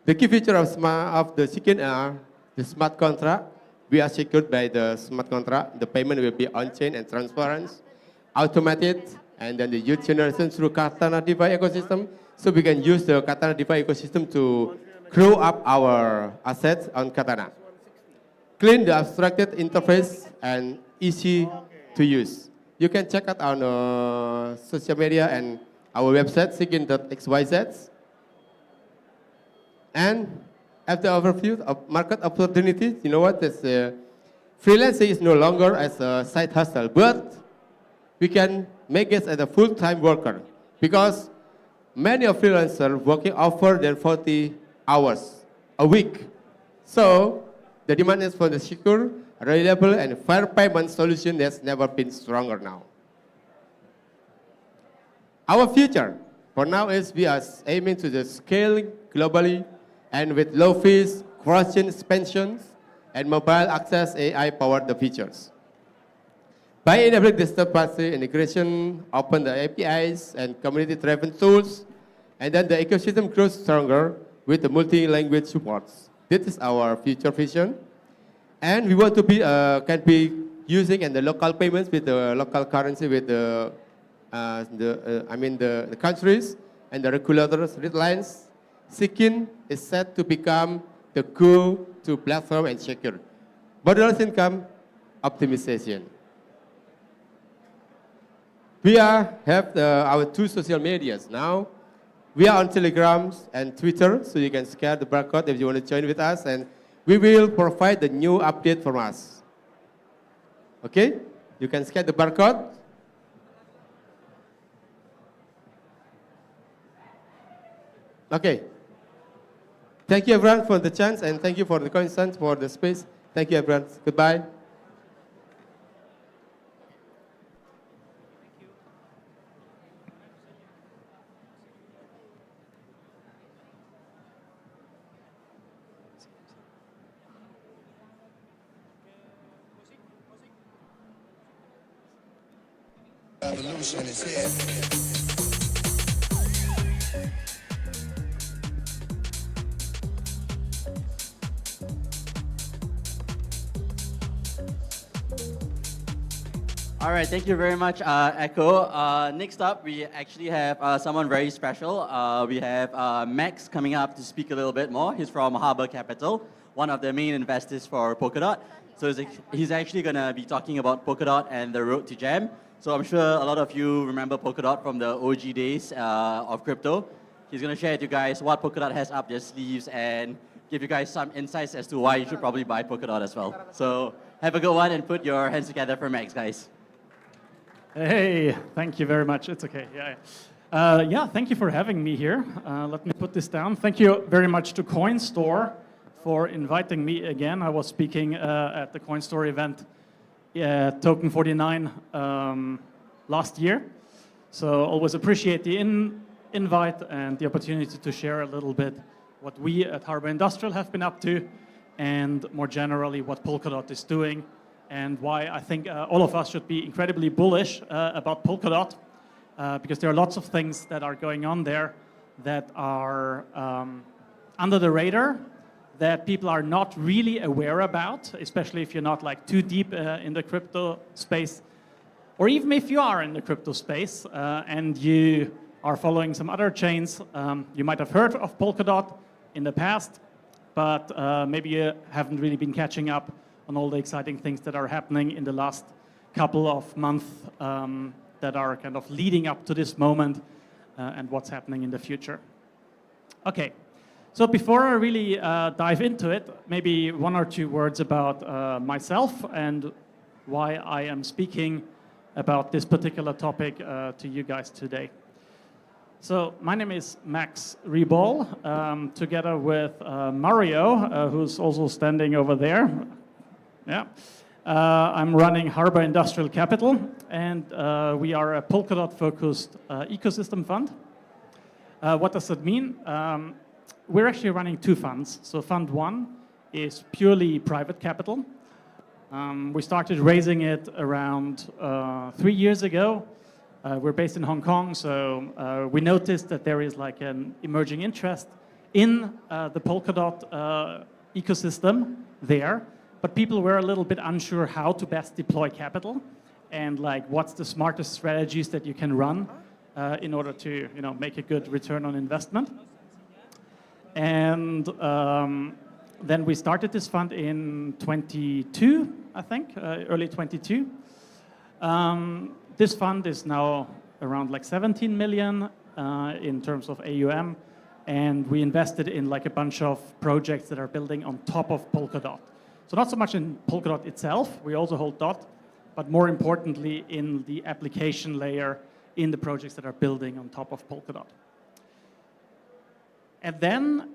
K: The key feature of the Seeking are the smart contract. We are secured by the smart contract. The payment will be on-chain and transparent, automated, and then the yield generation through Katana DeFi ecosystem. So we can use the Katana DeFi ecosystem to grow up our assets on Katana. Clean the abstracted interface and easy to use. You can check out on social media and our website, seeking.xyz. And after overview of market opportunities, you know what? This freelancing is no longer as a side hustle, but we can make it as a full-time worker because many of freelancers working over than 40 hours a week. So the demand is for the secure, reliable, and fair payment solution that's never been stronger now. Our future for now is we are aiming to the scaling globally and with low fees, cross-chain expansions, and mobile access AI-powered the features. By enabling this third-party integration, open the APIs and community-driven tools, and then the ecosystem grows stronger with the multi-language supports. This is our future vision. And we want to be, can be using and the local payments with the local currency with the countries and the regulators deadlines. Seeking is set to become the go-to platform and secure borderless income optimization. We have our two social medias now. We are on Telegram and Twitter, so you can scan the barcode if you want to join with us, and we will provide the new update from us. Okay? You can scan the barcode. Okay. Thank you everyone for the chance, and thank you for the consent, for the space. Thank you everyone. Goodbye.
L: Revolution is here.
A: All right, thank you very much, Echo. Next up, we actually have someone very special. We have Max coming up to speak a little bit more. He's from Harbor Capital, one of the main investors for Polkadot. So he's actually going to be talking about Polkadot and the road to Jam. So I'm sure a lot of you remember Polkadot from the OG days of crypto. He's going to share with you guys what Polkadot has up their sleeves and give you guys some insights as to why you should probably buy Polkadot as well. So have a good one and put your hands together for Max, guys.
M: Hey, thank you very much. It's okay. Yeah, thank you for having me here. Let me put this down. Thank you very much to Coinstore for inviting me again. I was speaking at the Coinstore event, Token 49, last year. So always appreciate the invite and the opportunity to share a little bit what we at Harbor Industrial have been up to, and more generally what Polkadot is doing, and why I think all of us should be incredibly bullish about Polkadot, because there are lots of things that are going on there that are under the radar, that people are not really aware about, especially if you're not like too deep in the crypto space, or even if you are in the crypto space and you are following some other chains. You might have heard of Polkadot in the past, but maybe you haven't really been catching up on all the exciting things that are happening in the last couple of months that are kind of leading up to this moment and what's happening in the future. Okay, so before I really dive into it, maybe one or two words about myself and why I am speaking about this particular topic to you guys today. So my name is Max Rebol, together with Mario, who's also standing over there. Yeah. I'm running Harbor Industrial Capital, and we are a Polkadot-focused ecosystem fund. What does that mean? We're actually running two funds. So Fund 1 is purely private capital. We started raising it around 3 years ago. We're based in Hong Kong, so we noticed that there is like an emerging interest in the Polkadot ecosystem there, but people were a little bit unsure how to best deploy capital and like what's the smartest strategies that you can run in order to make a good return on investment. And then we started this fund in 22, I think, early 22. This fund is now around like 17 million in terms of AUM, and we invested in like a bunch of projects that are building on top of Polkadot. So not so much in Polkadot itself, we also hold DOT, but more importantly in the application layer in the projects that are building on top of Polkadot. And then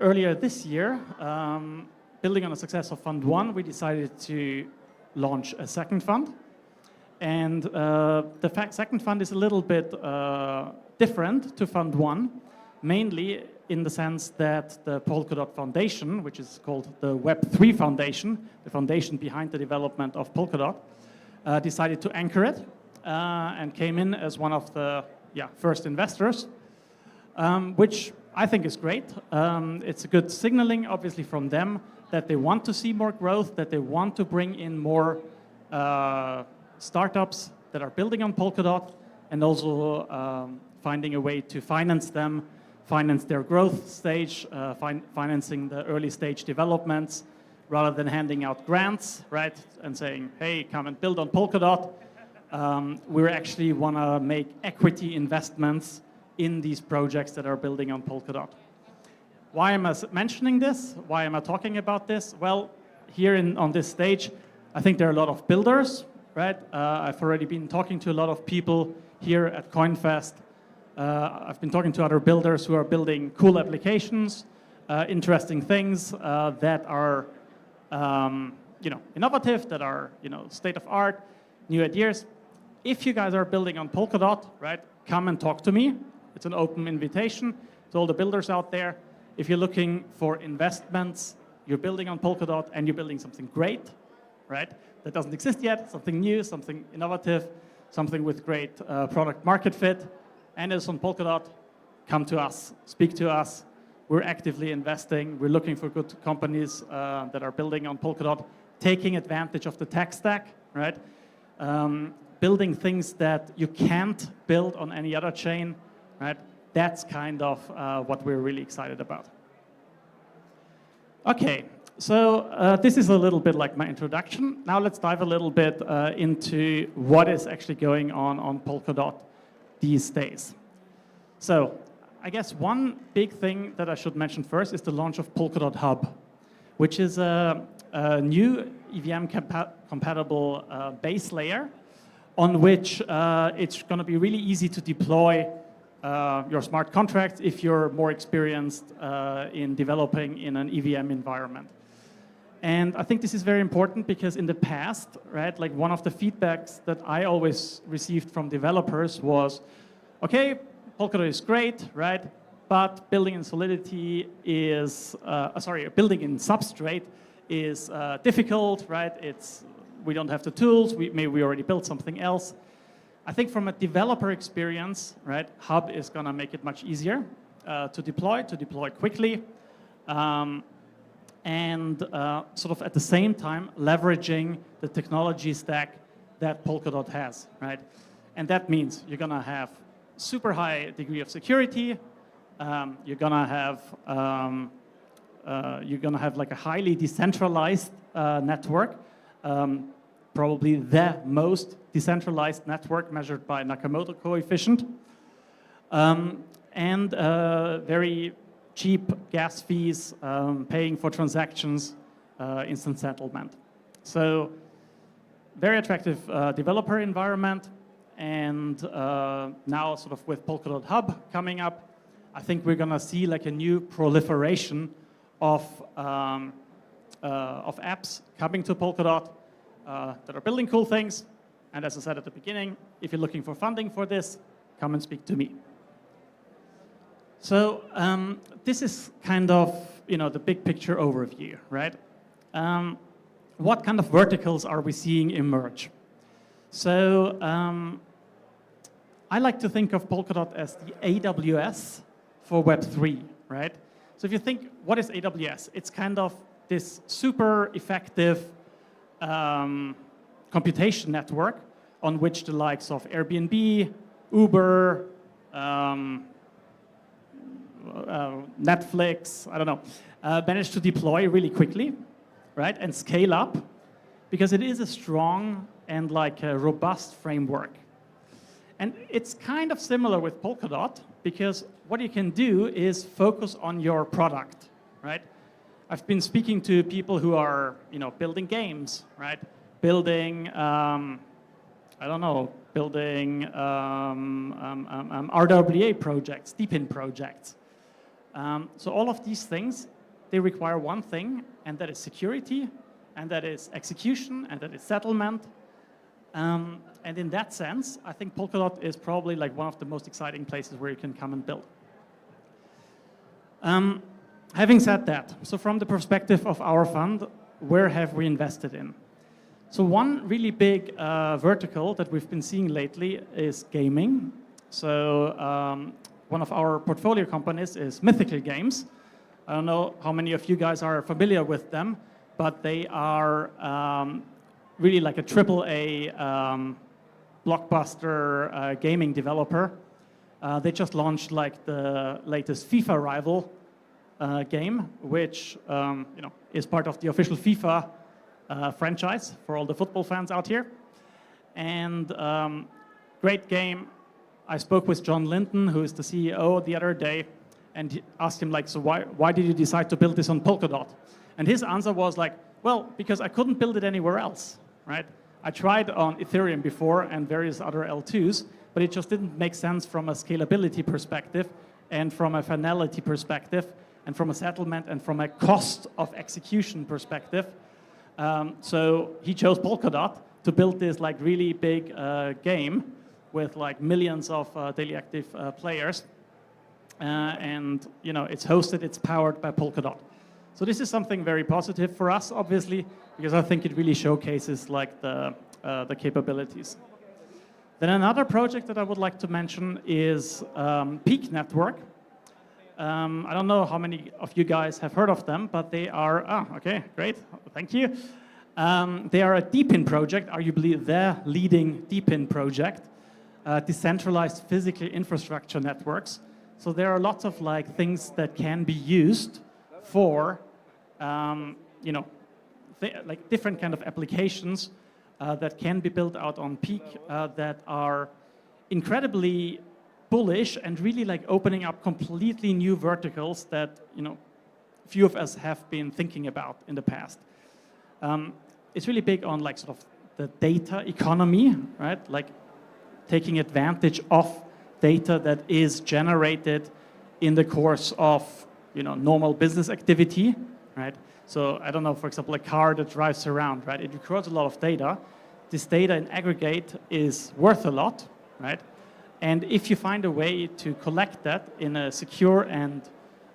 M: earlier this year, building on the success of Fund 1, we decided to launch a second fund. And the second fund is a little bit different to Fund 1, mainly in the sense that the Polkadot Foundation, which is called the Web3 Foundation, the foundation behind the development of Polkadot, decided to anchor it and came in as one of the first investors, which I think is great. It's a good signaling, obviously, from them that they want to see more growth, that they want to bring in more startups that are building on Polkadot, and also finding a way to finance them, finance their growth stage, financing the early stage developments, rather than handing out grants, right, and saying, hey, come and build on Polkadot. We actually want to make equity investments in these projects that are building on Polkadot. Why am I mentioning this? Why am I talking about this? Well, here on this stage, I think there are a lot of builders, right? I've already been talking to a lot of people here at CoinFest. I've been talking to other builders who are building cool applications, interesting things that are innovative, that are state of art, new ideas. If you guys are building on Polkadot, right, come and talk to me. It's an open invitation to all the builders out there. If you're looking for investments, you're building on Polkadot and you're building something great, right, that doesn't exist yet, something new, something innovative, something with great product market fit, and it's on Polkadot, come to us, speak to us. We're actively investing. We're looking for good companies that are building on Polkadot, taking advantage of the tech stack, right? Building things that you can't build on any other chain, right? That's kind of what we're really excited about. Okay, so this is a little bit like my introduction. Now let's dive a little bit into what is actually going on Polkadot these days. So I guess one big thing that I should mention first is the launch of Polkadot Hub, which is a new EVM-compatible base layer on which it's going to be really easy to deploy your smart contracts if you're more experienced in developing in an EVM environment. And I think this is very important because in the past, right, like one of the feedbacks that I always received from developers was, okay, Polkadot is great, right, but building in Solidity is, building in Substrate is difficult, right? We don't have the tools, maybe we already built something else. I think from a developer experience, right, Hub is going to make it much easier to deploy quickly, and sort of at the same time leveraging the technology stack that Polkadot has, right? And that means you're going to have super high degree of security. You're going to have like a highly decentralized network. Probably the most decentralized network measured by Nakamoto coefficient, and very cheap gas fees, paying for transactions, instant settlement. So very attractive developer environment, and now sort of with Polkadot Hub coming up, I think we're gonna see like a new proliferation of apps coming to Polkadot that are building cool things. And as I said at the beginning, if you're looking for funding for this, come and speak to me. So this is kind of, you know, the big picture overview, right? What kind of verticals are we seeing emerge? So I like to think of Polkadot as the AWS for Web3, right? So if you think, what is AWS? It's kind of this super effective computation network on which the likes of Airbnb, Uber, Netflix, I don't know, managed to deploy really quickly, right? And scale up, because it is a strong and like a robust framework. And it's kind of similar with Polkadot, because what you can do is focus on your product, right? I've been speaking to people who are, you know, building games, right? Building, I don't know, building RWA projects, deepin projects. So all of these things, they require one thing, and that is security, and that is execution, and that is settlement. And in that sense, I think Polkadot is probably like one of the most exciting places where you can come and build. Having said that, so from the perspective of our fund, where have we invested in? So one really big vertical that we've been seeing lately is gaming. So one of our portfolio companies is Mythical Games. I don't know how many of you guys are familiar with them, but they are really like a AAA blockbuster gaming developer. They just launched like the latest FIFA rival game, which you know, is part of the official FIFA franchise for all the football fans out here. And great game. I spoke with John Linton, who is the CEO, the other day, and asked him like, so why did you decide to build this on Polkadot? And his answer was like, well, because I couldn't build it anywhere else, right? I tried on Ethereum before and various other L2s, but it just didn't make sense from a scalability perspective and from a finality perspective and from a settlement and from a cost of execution perspective. So he chose Polkadot to build this like really big game with like millions of daily active players. And you know, it's hosted, it's powered by Polkadot. So this is something very positive for us, obviously, because I think it really showcases like the capabilities. Then another project that I would like to mention is Peak Network. I don't know how many of you guys have heard of them, but they are, okay, great, thank you. They are a deepin project, arguably the leading deepin project, decentralized physical infrastructure networks. So there are lots of like things that can be used for, you know, like different kind of applications that can be built out on Peak that are incredibly bullish and really like opening up completely new verticals that, you know, few of us have been thinking about in the past. It's really big on like sort of the data economy, right? Like taking advantage of data that is generated in the course of, you know, normal business activity, right? So I don't know, for example, a car that drives around, right? It records a lot of data. This data in aggregate is worth a lot, right? And if you find a way to collect that in a secure and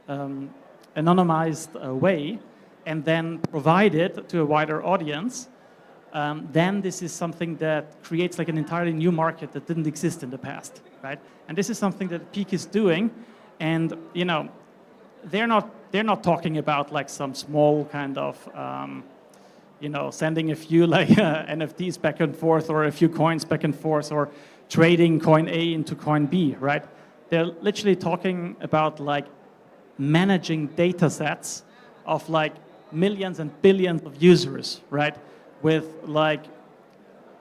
M: anonymized way, and then provide it to a wider audience, then this is something that creates like an entirely new market that didn't exist in the past, right? And this is something that Peak is doing, and you know, they're not talking about like some small kind of, you know, sending a few like NFTs back and forth or a few coins back and forth or trading coin A into coin B, right? They're literally talking about like managing data sets of like millions and billions of users, right? With like,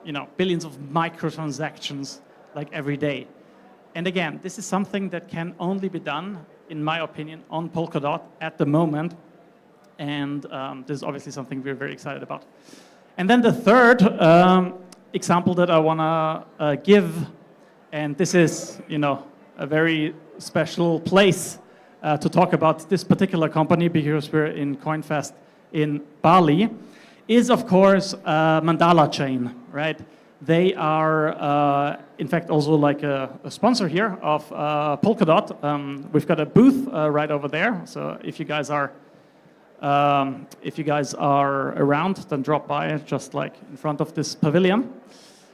M: you know, billions of microtransactions like every day. And again, this is something that can only be done, in my opinion, on Polkadot at the moment. And this is obviously something we're very excited about. And then the third example that I want to give, and this is, a very special place to talk about this particular company because we're in CoinFest in Bali, is of course Mandala Chain, right? They are, in fact, also like a sponsor here of Polkadot. We've got a booth right over there, so if you guys are around, then drop by, just like in front of this pavilion.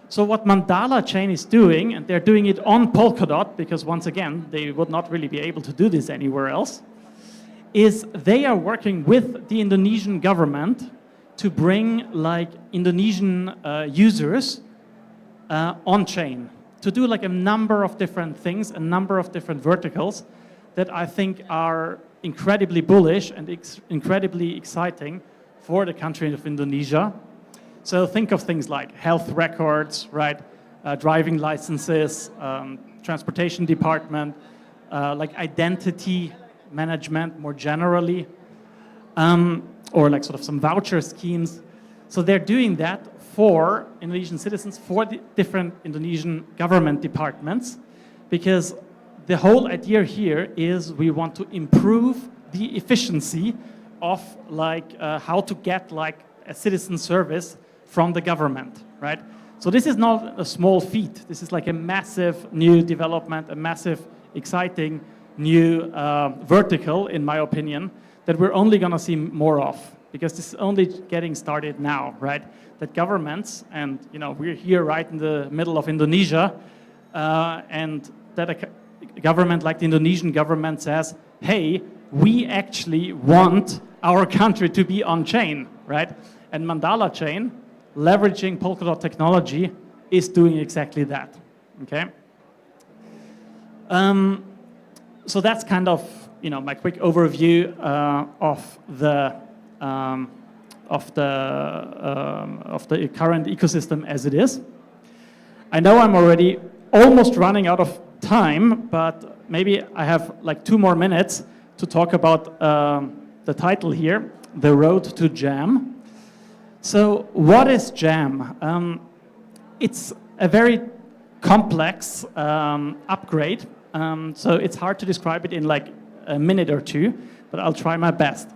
M: So what Mandala Chain is doing, and they're doing it on Polkadot, because once again, they would not really be able to do this anywhere else, is they are working with the Indonesian government to bring like Indonesian users on-chain, to do like a number of different things, a number of different verticals that I think are incredibly bullish and incredibly exciting for the country of Indonesia. So think of things like health records, right? Driving licenses, transportation department, like identity management more generally, or like sort of some voucher schemes. So they're doing that for Indonesian citizens, for the different Indonesian government departments, because the whole idea here is we want to improve the efficiency of like how to get like a citizen service from the government, right? So this is not a small feat. This is like a massive new development, a massive, exciting new vertical, in my opinion, that we're only going to see more of, because this is only getting started now, right? That governments, and we're here right in the middle of Indonesia, and that a government like the Indonesian government says, hey, we actually want our country to be on-chain, right? And Mandala Chain, leveraging Polkadot technology, is doing exactly that, okay? So that's kind of, my quick overview of the current ecosystem as it is. I know I'm already almost running out of time, but maybe I have like 2 more minutes to talk about the title here, The Road to Jam. So what is Jam? It's a very complex upgrade, so it's hard to describe it in like a minute or 2, but I'll try my best.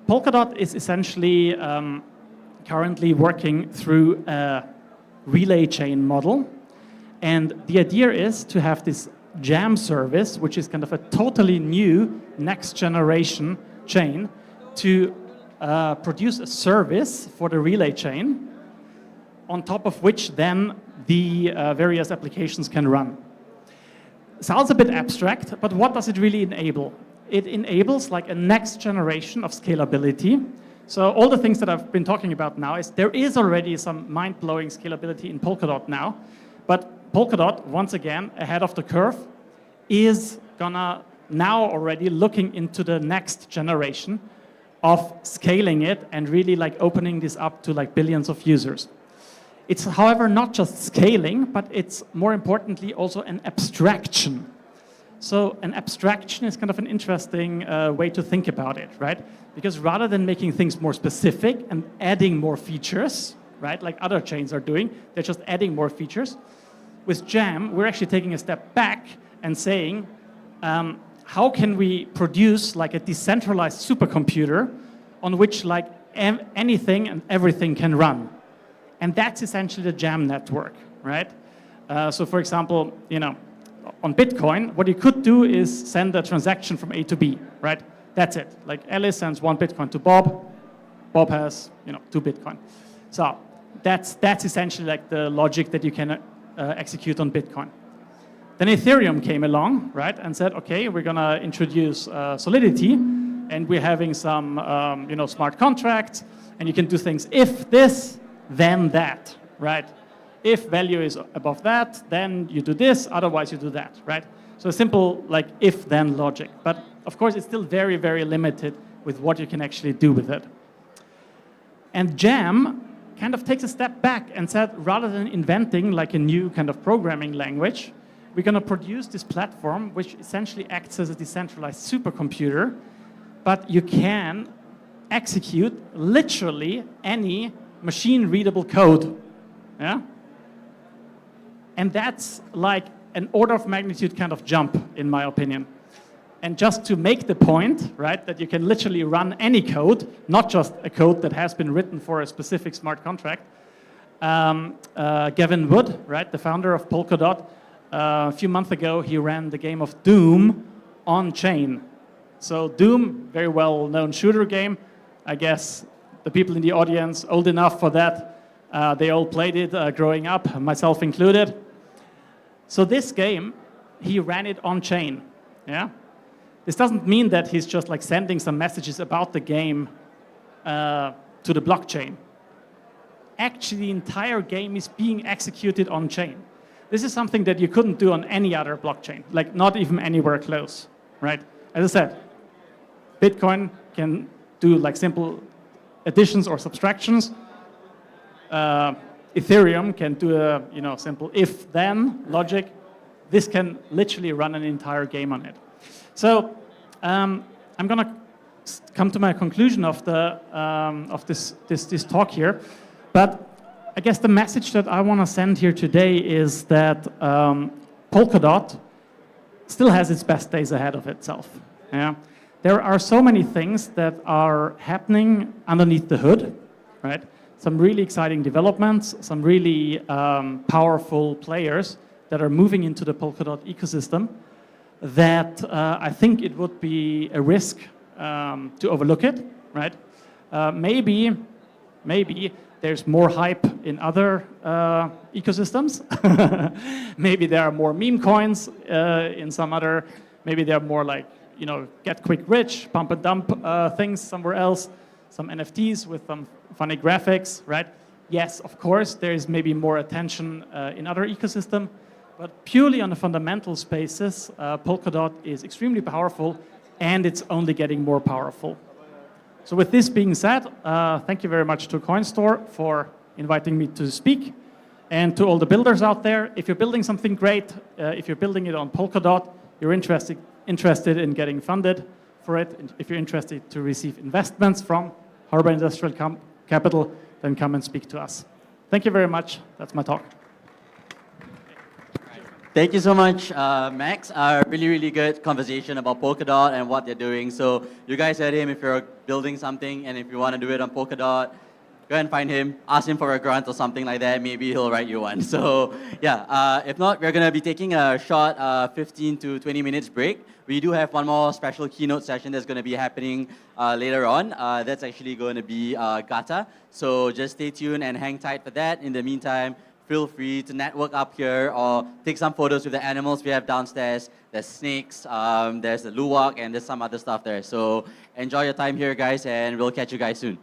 M: Polkadot is essentially currently working through a relay chain model, and the idea is to have this Jam service, which is kind of a totally new next generation chain, to produce a service for the relay chain, on top of which then the various applications can run. Sounds a bit abstract, but what does it really enable? It enables like a next generation of scalability. So all the things that I've been talking about now is there is already some mind-blowing scalability in Polkadot now, but Polkadot, once again, ahead of the curve, is gonna now already looking into the next generation of scaling it and really like opening this up to like billions of users. It's, however, not just scaling, but it's more importantly also an abstraction. So an abstraction is kind of an interesting way to think about it, right? Because rather than making things more specific and adding more features, right, like other chains are doing, they're just adding more features. With Jam, we're actually taking a step back and saying, how can we produce like a decentralized supercomputer on which like anything and everything can run? And that's essentially the Jam network, right? So for example, on Bitcoin, what you could do is send a transaction from A to B, right? That's it. Like Alice sends 1 Bitcoin to Bob. Bob has, 2 Bitcoin. So that's essentially like the logic that you can execute on Bitcoin. Then Ethereum came along, right, and said, okay, we're gonna introduce Solidity, and we're having some, smart contracts, and you can do things if this, then that, right? If value is above that, then you do this, otherwise you do that, right? So a simple like if-then logic. But of course, it's still very, very limited with what you can actually do with it. And Jam kind of takes a step back and said, rather than inventing like a new kind of programming language, we're going to produce this platform which essentially acts as a decentralized supercomputer, but you can execute literally any machine-readable code. Yeah? And that's like an order of magnitude kind of jump, in my opinion. And just to make the point, right, that you can literally run any code, not just a code that has been written for a specific smart contract. Gavin Wood, right, the founder of Polkadot, a few months ago, he ran the game of Doom on chain. So Doom, very well-known shooter game. I guess the people in the audience old enough for that, they all played it growing up, myself included. So this game, he ran it on chain. Yeah. This doesn't mean that he's just like sending some messages about the game to the blockchain. Actually, the entire game is being executed on chain. This is something that you couldn't do on any other blockchain, like not even anywhere close, right? As I said, Bitcoin can do like simple additions or subtractions. Ethereum can do a simple if-then logic. This can literally run an entire game on it. So I'm going to come to my conclusion of this talk here. But I guess the message that I want to send here today is that Polkadot still has its best days ahead of itself. Yeah? There are so many things that are happening underneath the hood, right? Some really exciting developments, some really powerful players that are moving into the Polkadot ecosystem that I think it would be a risk to overlook it, right? Maybe there's more hype in other ecosystems. Maybe there are more meme coins in some other, maybe there are more like, get quick rich, pump and dump things somewhere else, some NFTs with some funny graphics, right? Yes, of course, there is maybe more attention in other ecosystem, but purely on the fundamental spaces, Polkadot is extremely powerful and it's only getting more powerful. So with this being said, thank you very much to Coinstore for inviting me to speak. And to all the builders out there, if you're building something great, if you're building it on Polkadot, you're interested in getting funded for it, and if you're interested to receive investments from Harbor Industrial Capital, then come and speak to us. Thank you very much. That's my talk.
A: Thank you so much, Max. Really, really good conversation about Polkadot and what they're doing. So you guys heard him. If you're building something and if you want to do it on Polkadot, go and find him, ask him for a grant or something like that. Maybe he'll write you one. So yeah, if not, we're going to be taking a short 15 to 20 minutes break. We do have one more special keynote session that's going to be happening later on. That's actually going to be Gata. So just stay tuned and hang tight for that. In the meantime, feel free to network up here or take some photos with the animals we have downstairs. There's snakes, there's the luwak, and there's some other stuff there. So enjoy your time here, guys, and we'll catch you guys soon.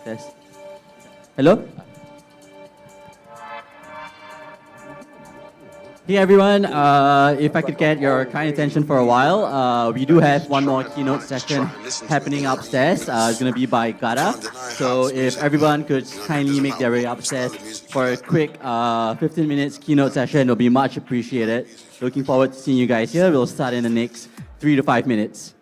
A: Yes. Hello? Hey everyone, if I could get your kind attention for a while, we do have one more keynote session happening upstairs. It's going to be by Gada. So if everyone could kindly make their way upstairs for a quick 15 minutes keynote session, it'll be much appreciated. Looking forward to seeing you guys here. We'll start in the next 3 to 5 minutes.